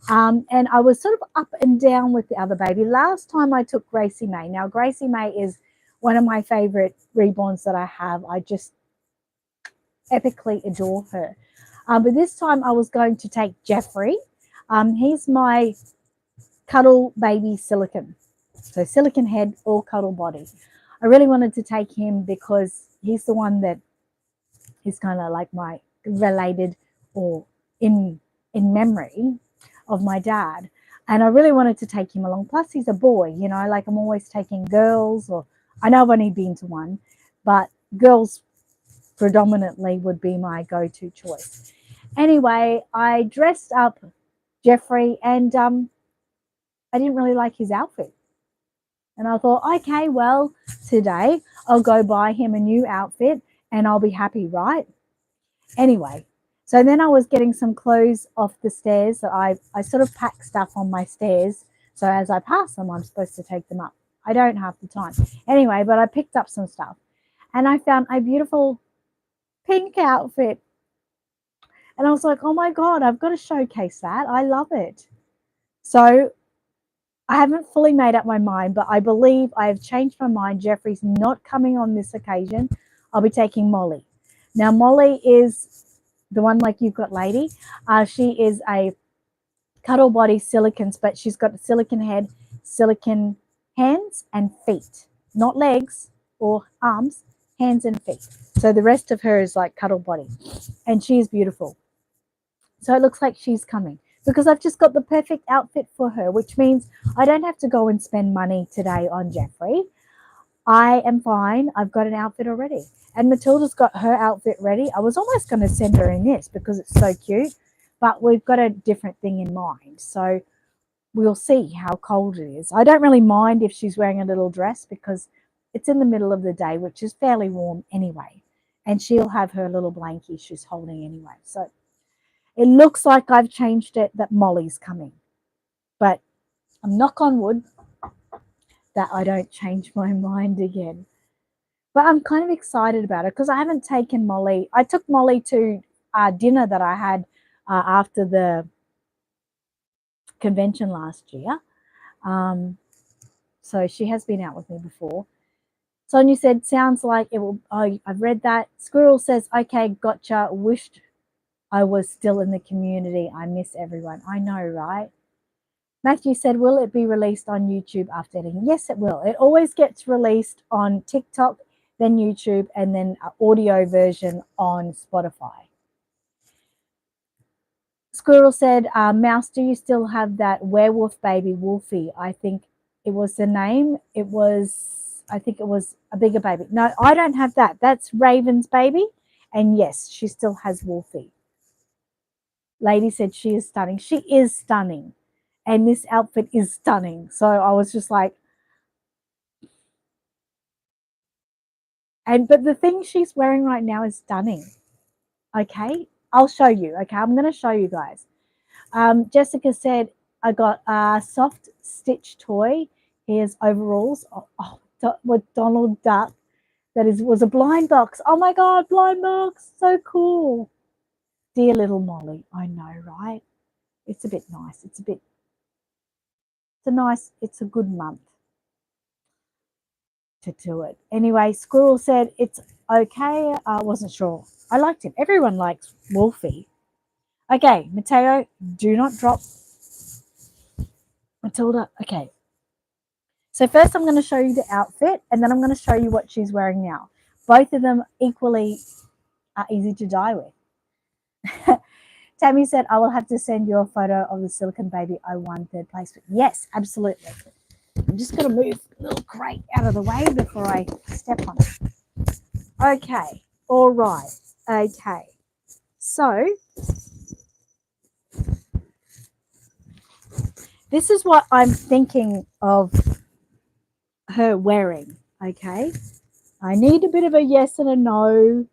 And I was sort of up and down with the other baby. Last time I took Gracie May. Now, Gracie May is one of my favorite reborns that I have. I just epically adore her. But this time I was going to take Jeffrey. He's my cuddle baby silicon. So silicon head, all cuddle body. I really wanted to take him because he's the one that is kind of like my related or in memory of my dad. And I really wanted to take him along. Plus he's a boy, you know, like I'm always taking girls, or I know I've only been to one, but girls predominantly would be my go-to choice. Anyway, I dressed up Jeffrey and I didn't really like his outfit. And I thought, okay, well, today I'll go buy him a new outfit and I'll be happy, right? Anyway, so then I was getting some clothes off the stairs. So I sort of pack stuff on my stairs. So as I pass them, I'm supposed to take them up. I don't have the time. Anyway, but I picked up some stuff. And I found a beautiful pink outfit. And I was like, oh my God, I've got to showcase that. I love it. So I haven't fully made up my mind, but I believe I have changed my mind. Jeffrey's not coming on this occasion. I'll be taking Molly. Now, Molly is the one like you've got, lady. She is a cuddle body silicons, but she's got a silicon head, silicon hands and feet, not legs or arms, hands and feet. So the rest of her is like cuddle body, and she is beautiful. So it looks like she's coming because I've just got the perfect outfit for her, which means I don't have to go and spend money today on Jeffrey. I am fine. I've got an outfit already. And Matilda's got her outfit ready. I was almost going to send her in this because it's so cute, but we've got a different thing in mind. So we'll see how cold it is. I don't really mind if she's wearing a little dress because it's in the middle of the day, which is fairly warm anyway. And she'll have her little blankie she's holding anyway. So it looks like I've changed it that Molly's coming. But I'm knock on wood that I don't change my mind again. But I'm kind of excited about it because I haven't taken Molly. I took Molly to dinner that I had after the convention last year. So she has been out with me before. Sonia said, sounds like it will. Oh, I've read that. Squirrel says, okay, gotcha. Wished I was still in the community. I miss everyone. I know, right? Matthew said, will it be released on YouTube after editing? Yes, it will. It always gets released on TikTok, then YouTube, and then an audio version on Spotify. Squirrel said, Mouse, do you still have that werewolf baby, Wolfie? I think it was the name. I think it was a bigger baby. No, I don't have that. That's Raven's baby. And yes, she still has Wolfie. Lady said she is stunning. She is stunning. And this outfit is stunning. So I was just like, but the thing she's wearing right now is stunning. Okay, I'll show you. Okay, I'm going to show you guys. Jessica said, I got a soft stitch toy. Here's overalls. With Donald Duck. That was a blind box. Oh my God, blind box. So cool. Dear little Molly. I know, right? It's a bit nice. It's a good month to do it. Anyway, Squirrel said it's okay. I wasn't sure. I liked him. Everyone likes Wolfie. Okay, Mateo, do not drop Matilda. Okay. So first I'm going to show you the outfit and then I'm going to show you what she's wearing now. Both of them equally are easy to dye with. Tammy said, I will have to send you a photo of the silicon baby I won third place with. Yes, absolutely. I'm just going to move the little crate out of the way before I step on it. Okay. All right. Okay. So this is what I'm thinking of her wearing. Okay. I need a bit of a yes and a no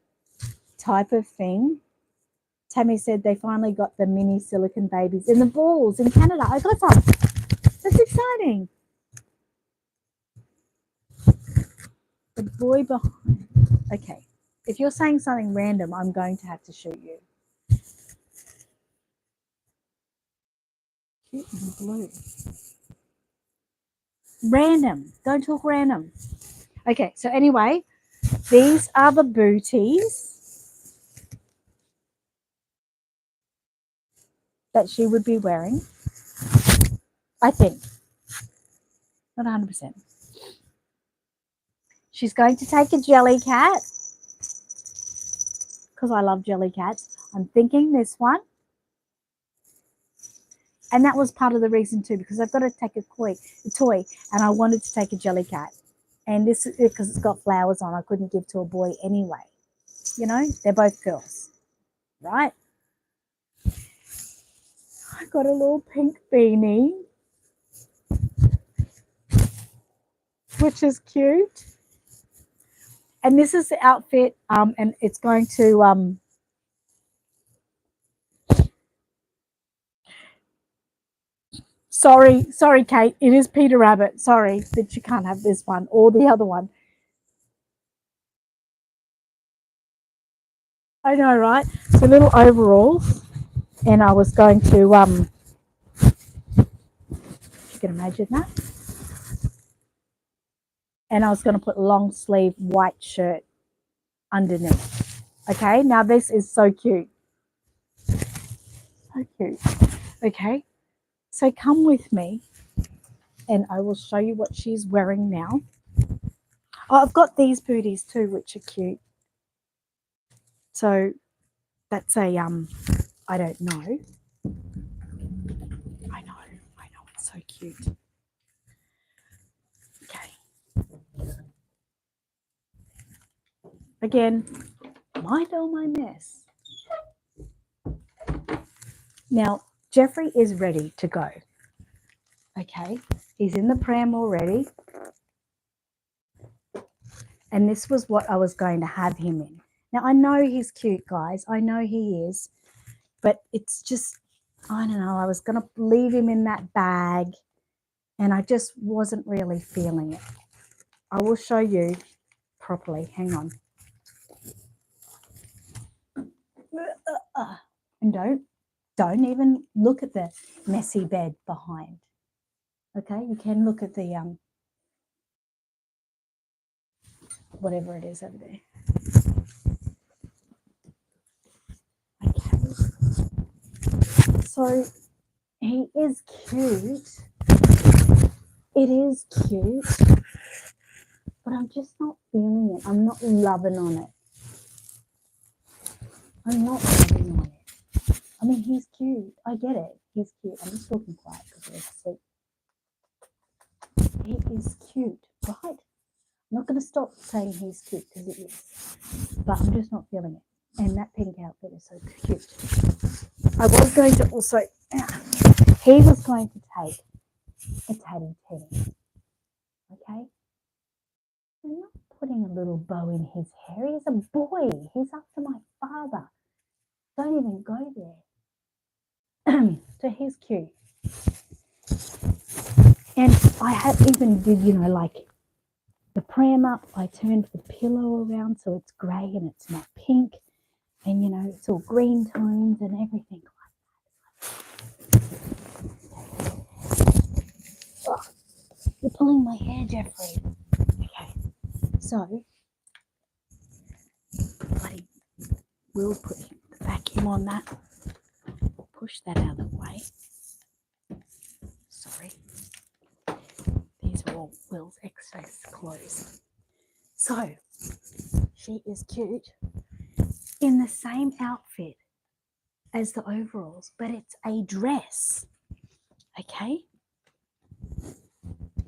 type of thing. Tammy said they finally got the mini silicon babies in the balls in Canada. I got some. That's exciting. The boy behind. Okay. If you're saying something random, I'm going to have to shoot you. Cute and blue. Random. Don't talk random. Okay. So anyway, these are the booties that she would be wearing. I think. Not 100%. She's going to take a jelly cat because I love jelly cats. I'm thinking this one. And that was part of the reason too, because I've got to take a toy and I wanted to take a jelly cat. And this is because it's got flowers on, I couldn't give to a boy anyway. You know, they're both girls, right? I got a little pink beanie, which is cute. And this is the outfit, and it's going to sorry, Kate. It is Peter Rabbit. Sorry that you can't have this one or the other one. I know, right? So little overalls, and I was going to can imagine that. And I was going to put long sleeve white shirt underneath. Okay, now this is so cute. So cute. Okay, so come with me and I will show you what she's wearing now. Oh, I've got these booties too, which are cute. So that's a, I don't know. I know, it's so cute. Okay. Again, mind all my mess. Now, Jeffrey is ready to go. Okay, he's in the pram already. And this was what I was going to have him in. Now, I know he's cute, guys. I know he is. But it's just, I don't know, I was going to leave him in that bag. And I just wasn't really feeling it. I will show you properly. Hang on. And don't even look at the messy bed behind. Okay, you can look at the whatever it is over there. Okay, so he is cute. It is cute, but I'm just not feeling it. I'm not loving on it. I'm not loving on it. I mean, he's cute. I get it. He's cute. I'm just talking quiet because we're asleep. He is cute, right? I'm not going to stop saying he's cute because he is, but I'm just not feeling it. And that pink outfit is so cute. I was going to also, he was going to take a tatty teddy, okay? I'm not putting a little bow in his hair. He's a boy. He's up to my father. Don't even go there. So he's cute. And I had even did, like the pram up, I turned the pillow around so it's grey and it's not pink. And, it's all green tones and everything like that. Oh, you're pulling my hair, Jeffrey. Okay, so we'll put the vacuum on that. Push that out of the way. Sorry. These are all Will's excess clothes. So, she is cute in the same outfit as the overalls, but it's a dress. Okay?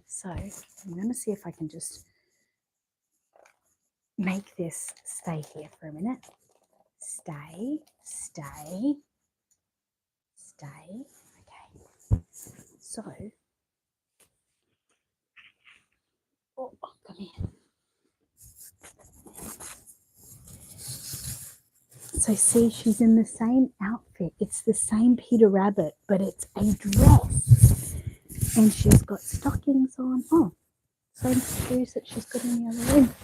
So, I'm going to see if I can just make this stay here for a minute. Stay. Okay. So, come here. So see, she's in the same outfit. It's the same Peter Rabbit, but it's a dress. And she's got stockings on. Oh, same shoes that she's got in the other room.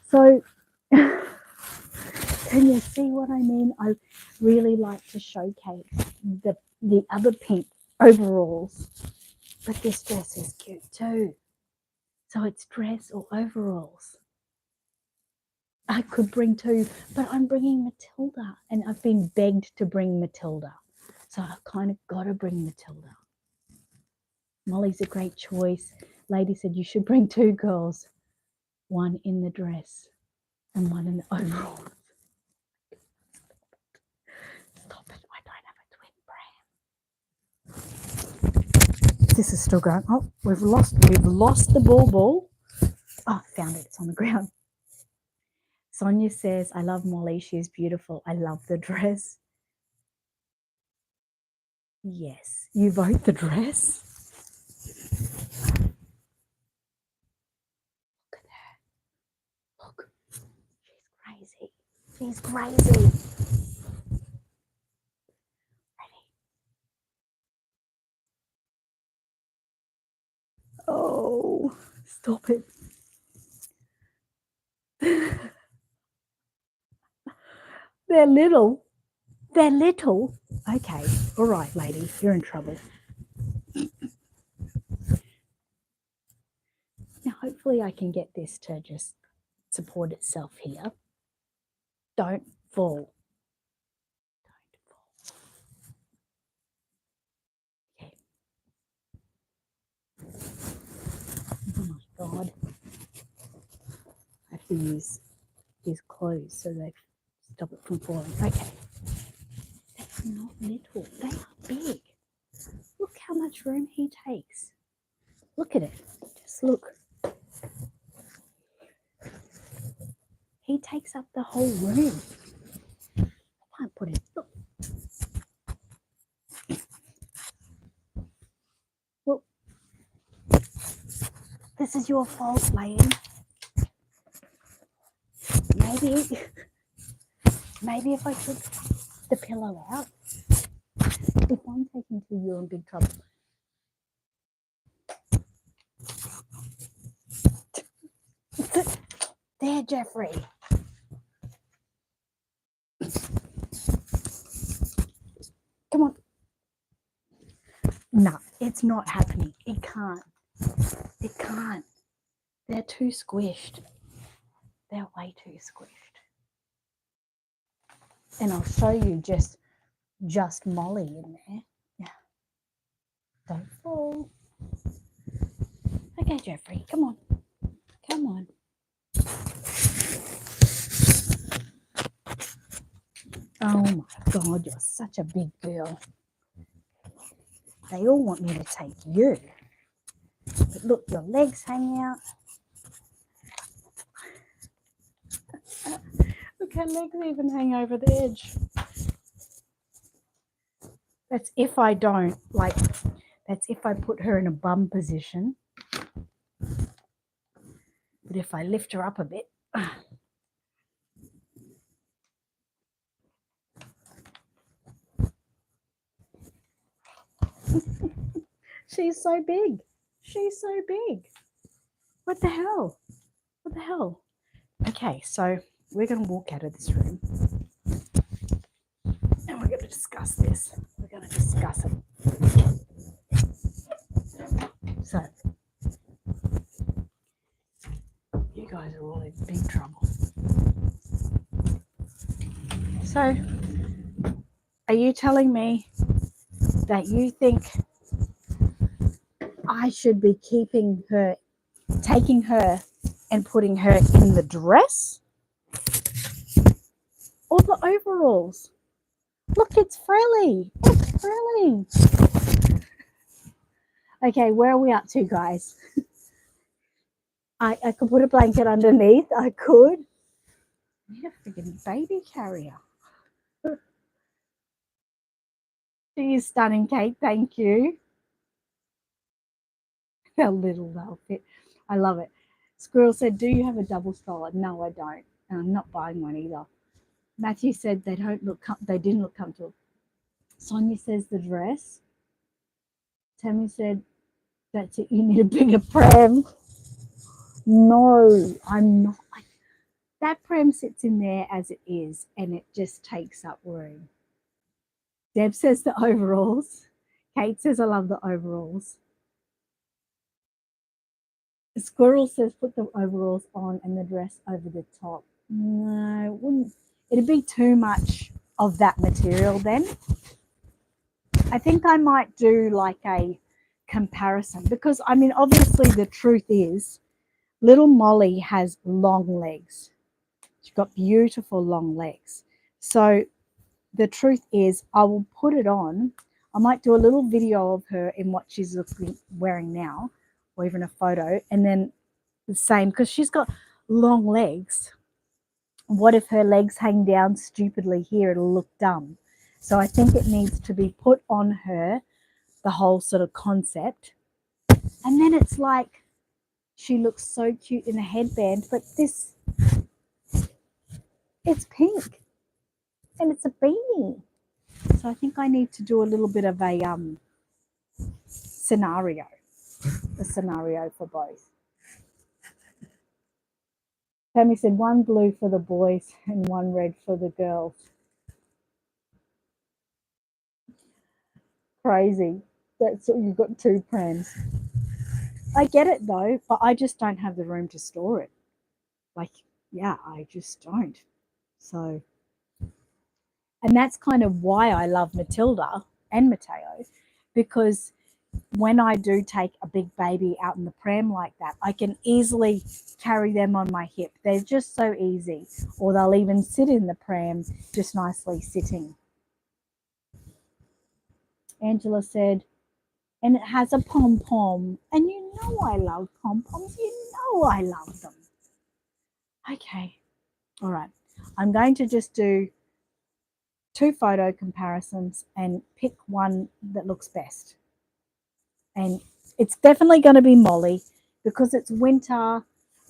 So, can you see what I mean? I really like to showcase the other pink overalls. But this dress is cute too. So it's dress or overalls. I could bring two, but I'm bringing Matilda, and I've been begged to bring Matilda. So I've kind of got to bring Matilda. Molly's a great choice. Lady said you should bring two girls, one in the dress and one in the overalls. Stop it, I don't have a twin brand. This is still going. Oh, we've lost the ball. Oh, found it, it's on the ground. Sonia says, I love Molly, she's beautiful. I love the dress. Yes, you vote the dress. Look at her. Look, she's crazy. Ready? Oh, stop it. They're little. Okay, all right, lady, you're in trouble. hopefully I can get this to just support itself here. Don't fall. Okay. Oh my God. I have to use these clothes so they stop it from falling. Okay. That's not little. They are big. Look how much room he takes. Look at it. Just look. He takes up the whole room. I can't put it. Look. Look. This is your fault, lady. Maybe if I took the pillow out, if I'm taking to you're in big trouble. There, Jeffrey. Come on. No, it's not happening. It can't. It can't. They're too squished. They're way too squished. And I'll show you just Molly in there. Yeah. Don't fall. Okay, Jeffrey, come on. Come on. Oh my God, you're such a big girl. They all want me to take you. But look, your legs hang out. Look, her legs even hang over the edge. That's if I don't, like, that's if I put her in a bum position. But if I lift her up a bit, she's so big. She's so big. What the hell? What the hell? Okay, so we're going to walk out of this room and we're going to discuss this. We're going to discuss it. So, you guys are all in big trouble. So, are you telling me that you think I should be taking her and putting her in the dress or the overalls? Look, it's frilly. It's frilly. Okay, where are we up to, guys? I could put a blanket underneath. I could. I need a freaking baby carrier. She is stunning, Kate. Thank you. How little they'll fit. I love it. Squirrel said, do you have a double stroller? No, I don't. And I'm not buying one either. Matthew said they didn't look comfortable. Sonia says the dress. Tammy said, that's it. You need a bigger pram. No, I'm not. That pram sits in there as it is, and it just takes up room. Deb says the overalls. Kate says I love the overalls. Squirrel says put the overalls on and the dress over the top. No, it wouldn't. It'd be too much of that material then. I think I might do like a comparison because, I mean, obviously the truth is little Molly has long legs. She's got beautiful long legs. So the truth is I will put it on. I might do a little video of her in what she's wearing now, or even a photo, and then the same, because she's got long legs. What if her legs hang down stupidly here? It'll look dumb. So I think it needs to be put on her, the whole sort of concept. And then it's like she looks so cute in a headband, but this, it's pink and it's a beanie. So I think I need to do a little bit of a scenario for both. Tammy said one blue for the boys and one red for the girls. Crazy. That's you've got two prams. I get it though, but I just don't have the room to store it. Like, yeah, I just don't. So, and that's kind of why I love Matilda and Mateo, because when I do take a big baby out in the pram like that, I can easily carry them on my hip. They're just so easy. Or they'll even sit in the pram just nicely sitting. Angela said, and it has a pom-pom. And you know I love pom-poms. You know I love them. Okay. All right. I'm going to just do 2 photo comparisons and pick one that looks best. And it's definitely going to be Molly because it's winter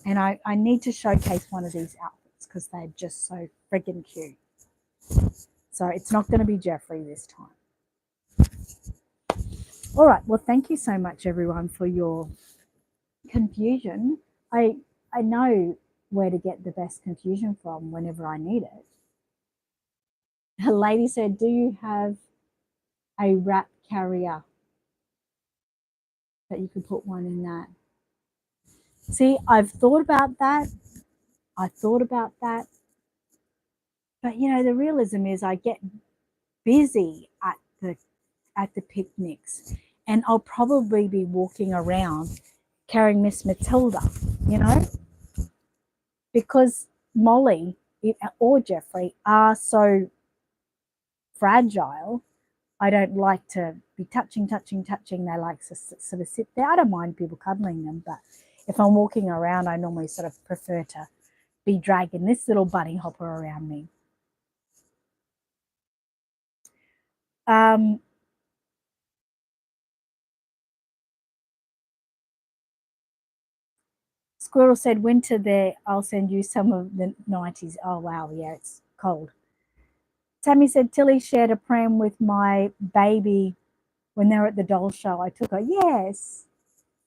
and I need to showcase one of these outfits because they're just so friggin' cute. So it's not going to be Jeffrey this time. All right. Well, thank you so much, everyone, for your confusion. I know where to get the best confusion from whenever I need it. A lady said, do you have a wrap carrier that you could put one in that? See, I've thought about that. But you know, the realism is I get busy at the picnics and I'll probably be walking around carrying Miss Matilda, you know, because Molly or Jeffrey are so fragile. I don't like to be touching. They like to sort of sit there. I don't mind people cuddling them, but if I'm walking around, I normally sort of prefer to be dragging this little bunny hopper around me. Squirrel said, winter there, I'll send you some of the 90s. Oh, wow, yeah, it's cold. Tammy said, Tilly shared a pram with my baby when they were at the doll show. I took her. Yes,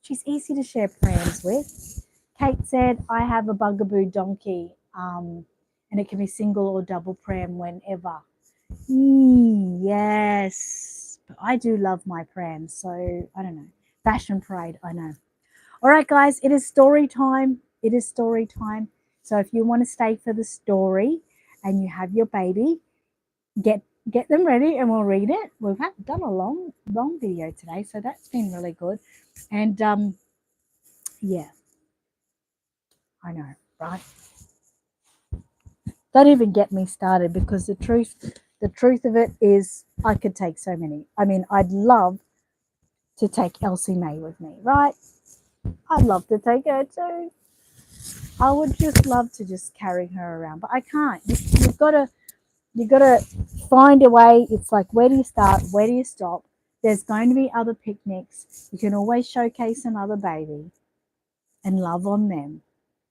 she's easy to share prams with. Kate said, I have a bugaboo donkey and it can be single or double pram whenever. Yes, but I do love my prams, so I don't know. Fashion parade, I know. All right, guys, it is story time. It is story time. So if you want to stay for the story and you have your baby, get them ready and we'll read it. We've done a long video today, so that's been really good. And yeah, I know, right? Don't even get me started because the truth of it is I could take so many. I mean, I'd love to take Elsie May with me, right? I'd love to take her too. I would just love to just carry her around, but I can't. You've got to find a way. It's like, where do you start? Where do you stop? There's going to be other picnics. You can always showcase another baby and love on them.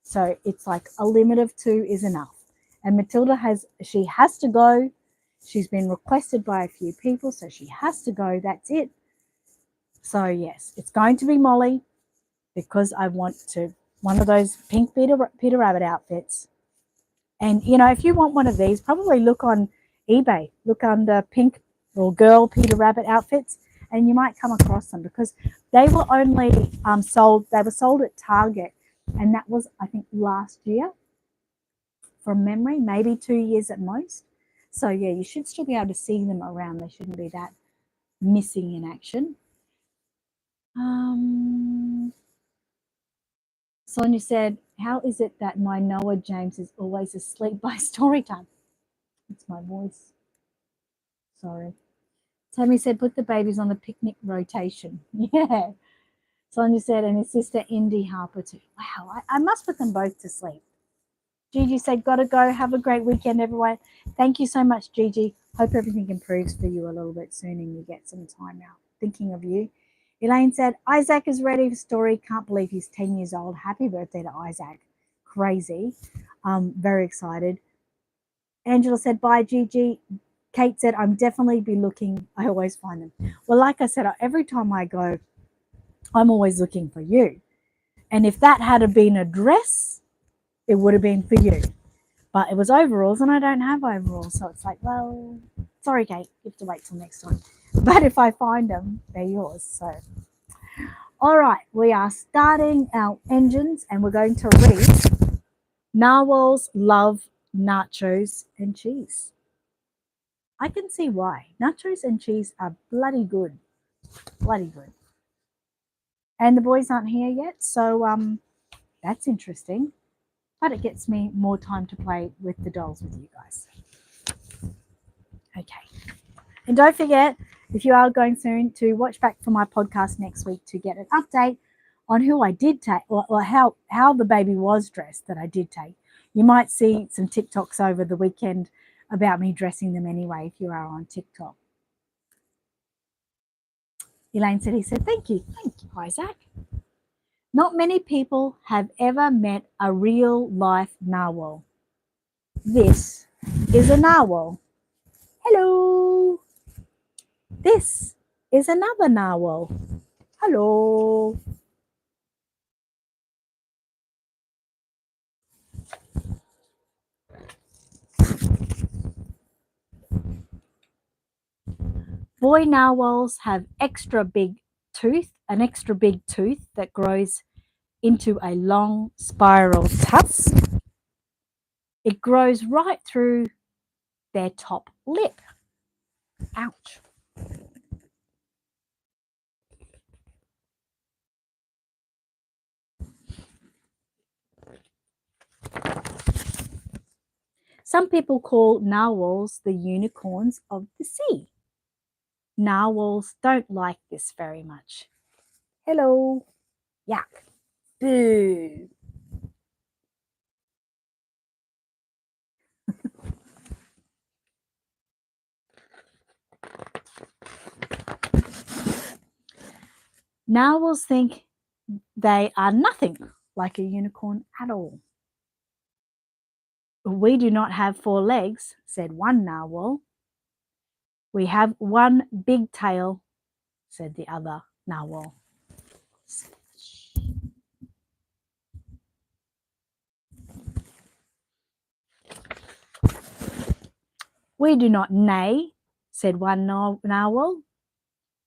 So it's like a limit of 2 is enough. And Matilda has to go. She's been requested by a few people, so she has to go. That's it. So yes, it's going to be Molly because I want to one of those pink Peter Rabbit outfits. And you know, if you want one of these, probably look on eBay, look under pink or girl Peter Rabbit outfits, and you might come across them because they were only sold. They were sold at Target, and that was, I think, last year. From memory, maybe 2 years at most. So yeah, you should still be able to see them around. They shouldn't be that missing in action. Sonia said, how is it that my Noah James is always asleep by story time? It's my voice. Sorry. Tammy said, put the babies on the picnic rotation. Yeah. Sonia said, and his sister Indy Harper too. Wow, I must put them both to sleep. Gigi said, gotta go. Have a great weekend, everyone. Thank you so much, Gigi. Hope everything improves for you a little bit soon and you get some time out. Thinking of you. Elaine said, Isaac is ready for story. Can't believe he's 10 years old. Happy birthday to Isaac. Crazy. Very excited. Angela said, bye, Gigi. Kate said, I'm definitely be looking. I always find them. Well, like I said, every time I go, I'm always looking for you. And if that had been a dress, it would have been for you. But it was overalls and I don't have overalls. So it's like, well, sorry, Kate, you have to wait till next time. But if I find them, they're yours. So, All right, we are starting our engines and we're going to read Narwhals Love Nachos and Cheese. I can see why. Nachos and cheese are bloody good. Bloody good. And the boys aren't here yet, so that's interesting. But it gets me more time to play with the dolls with you guys. Okay. And don't forget, if you are going soon, to watch back for my podcast next week to get an update on who I did take or how the baby was dressed that I did take. You might see some TikToks over the weekend about me dressing them anyway if you are on TikTok. Elaine said, thank you, Isaac. Not many people have ever met a real life narwhal. This is a narwhal. Hello. This is another narwhal. Hello. Boy narwhals have an extra big tooth that grows into a long spiral tusk. It grows right through their top lip. Ouch. Some people call narwhals the unicorns of the sea. Narwhals don't like this very much. Hello. Yuck. Boo. Narwhals think they are nothing like a unicorn at all. We do not have 4 legs, said one narwhal. We have one big tail, said the other narwhal. We do not neigh, said one narwhal.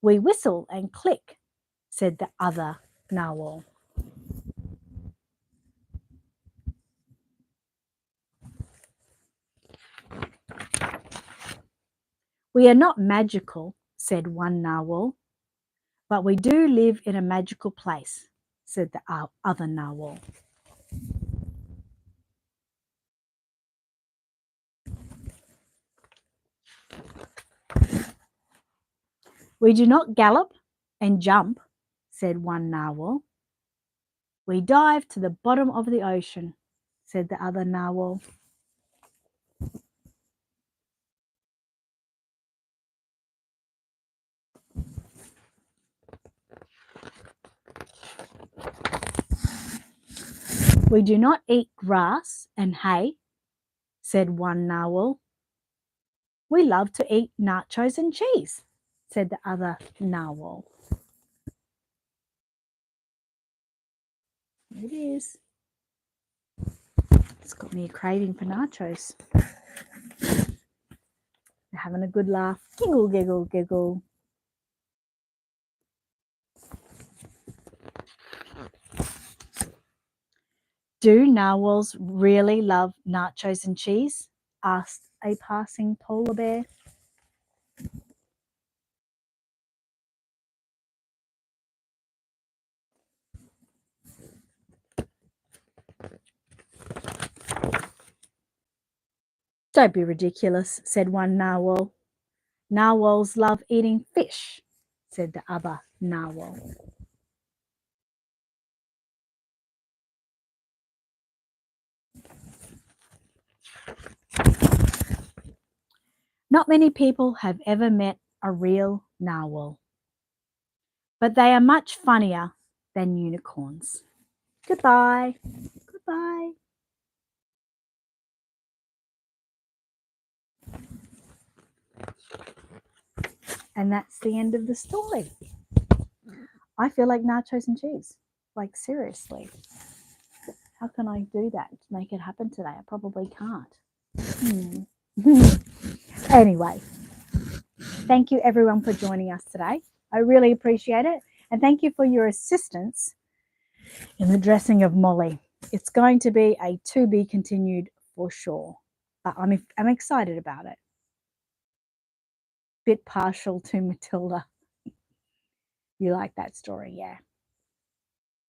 We whistle and click, said the other narwhal. We are not magical, said one narwhal, but we do live in a magical place, said the other narwhal. We do not gallop and jump, said one narwhal. We dive to the bottom of the ocean, said the other narwhal. We do not eat grass and hay, said one narwhal. We love to eat nachos and cheese, said the other narwhal. There it is. It's got me a craving for nachos. They're having a good laugh. Giggle, giggle, giggle. Do narwhals really love nachos and cheese? Asked a passing polar bear. Don't be ridiculous, said one narwhal. Narwhals love eating fish, said the other narwhal. Not many people have ever met a real narwhal, but they are much funnier than unicorns. Goodbye. Goodbye. And that's the end of the story. I feel like nachos and cheese. Like, seriously. How can I do that to make it happen today? I probably can't. Anyway, thank you everyone for joining us today. I really appreciate it. And thank you for your assistance in the dressing of Molly. It's going to be a to be continued for sure. But I'm excited about it. Bit partial to Matilda. You like that story, yeah.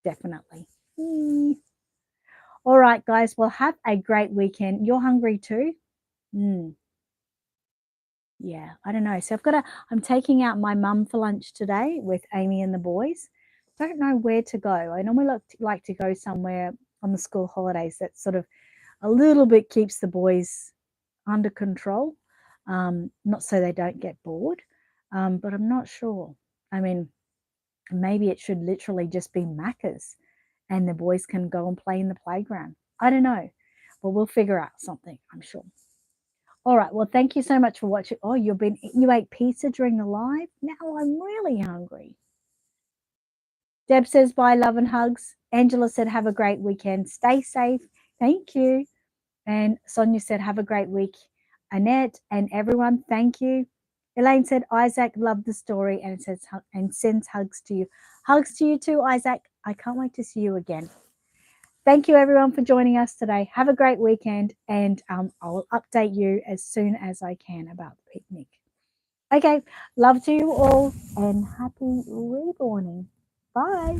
Definitely. All right, guys. Well, have a great weekend. You're hungry too? Yeah, I don't know. So I'm taking out my mum for lunch today with Amy and the boys. Don't know where to go. I normally like to go somewhere on the school holidays that sort of a little bit keeps the boys under control, not so they don't get bored, but I'm not sure. I mean, maybe it should literally just be Macca's and the boys can go and play in the playground. I don't know, but we'll figure out something, I'm sure. All right. Well, thank you so much for watching. Oh, you ate pizza during the live? Now I'm really hungry. Deb says bye, love and hugs. Angela said have a great weekend. Stay safe. Thank you. And Sonia said have a great week. Annette and everyone, thank you. Elaine said Isaac loved the story and it says and sends hugs to you. Hugs to you too, Isaac. I can't wait to see you again. Thank you, everyone, for joining us today. Have a great weekend, and I'll update you as soon as I can about the picnic. Okay, love to you all, and happy reborning. Bye.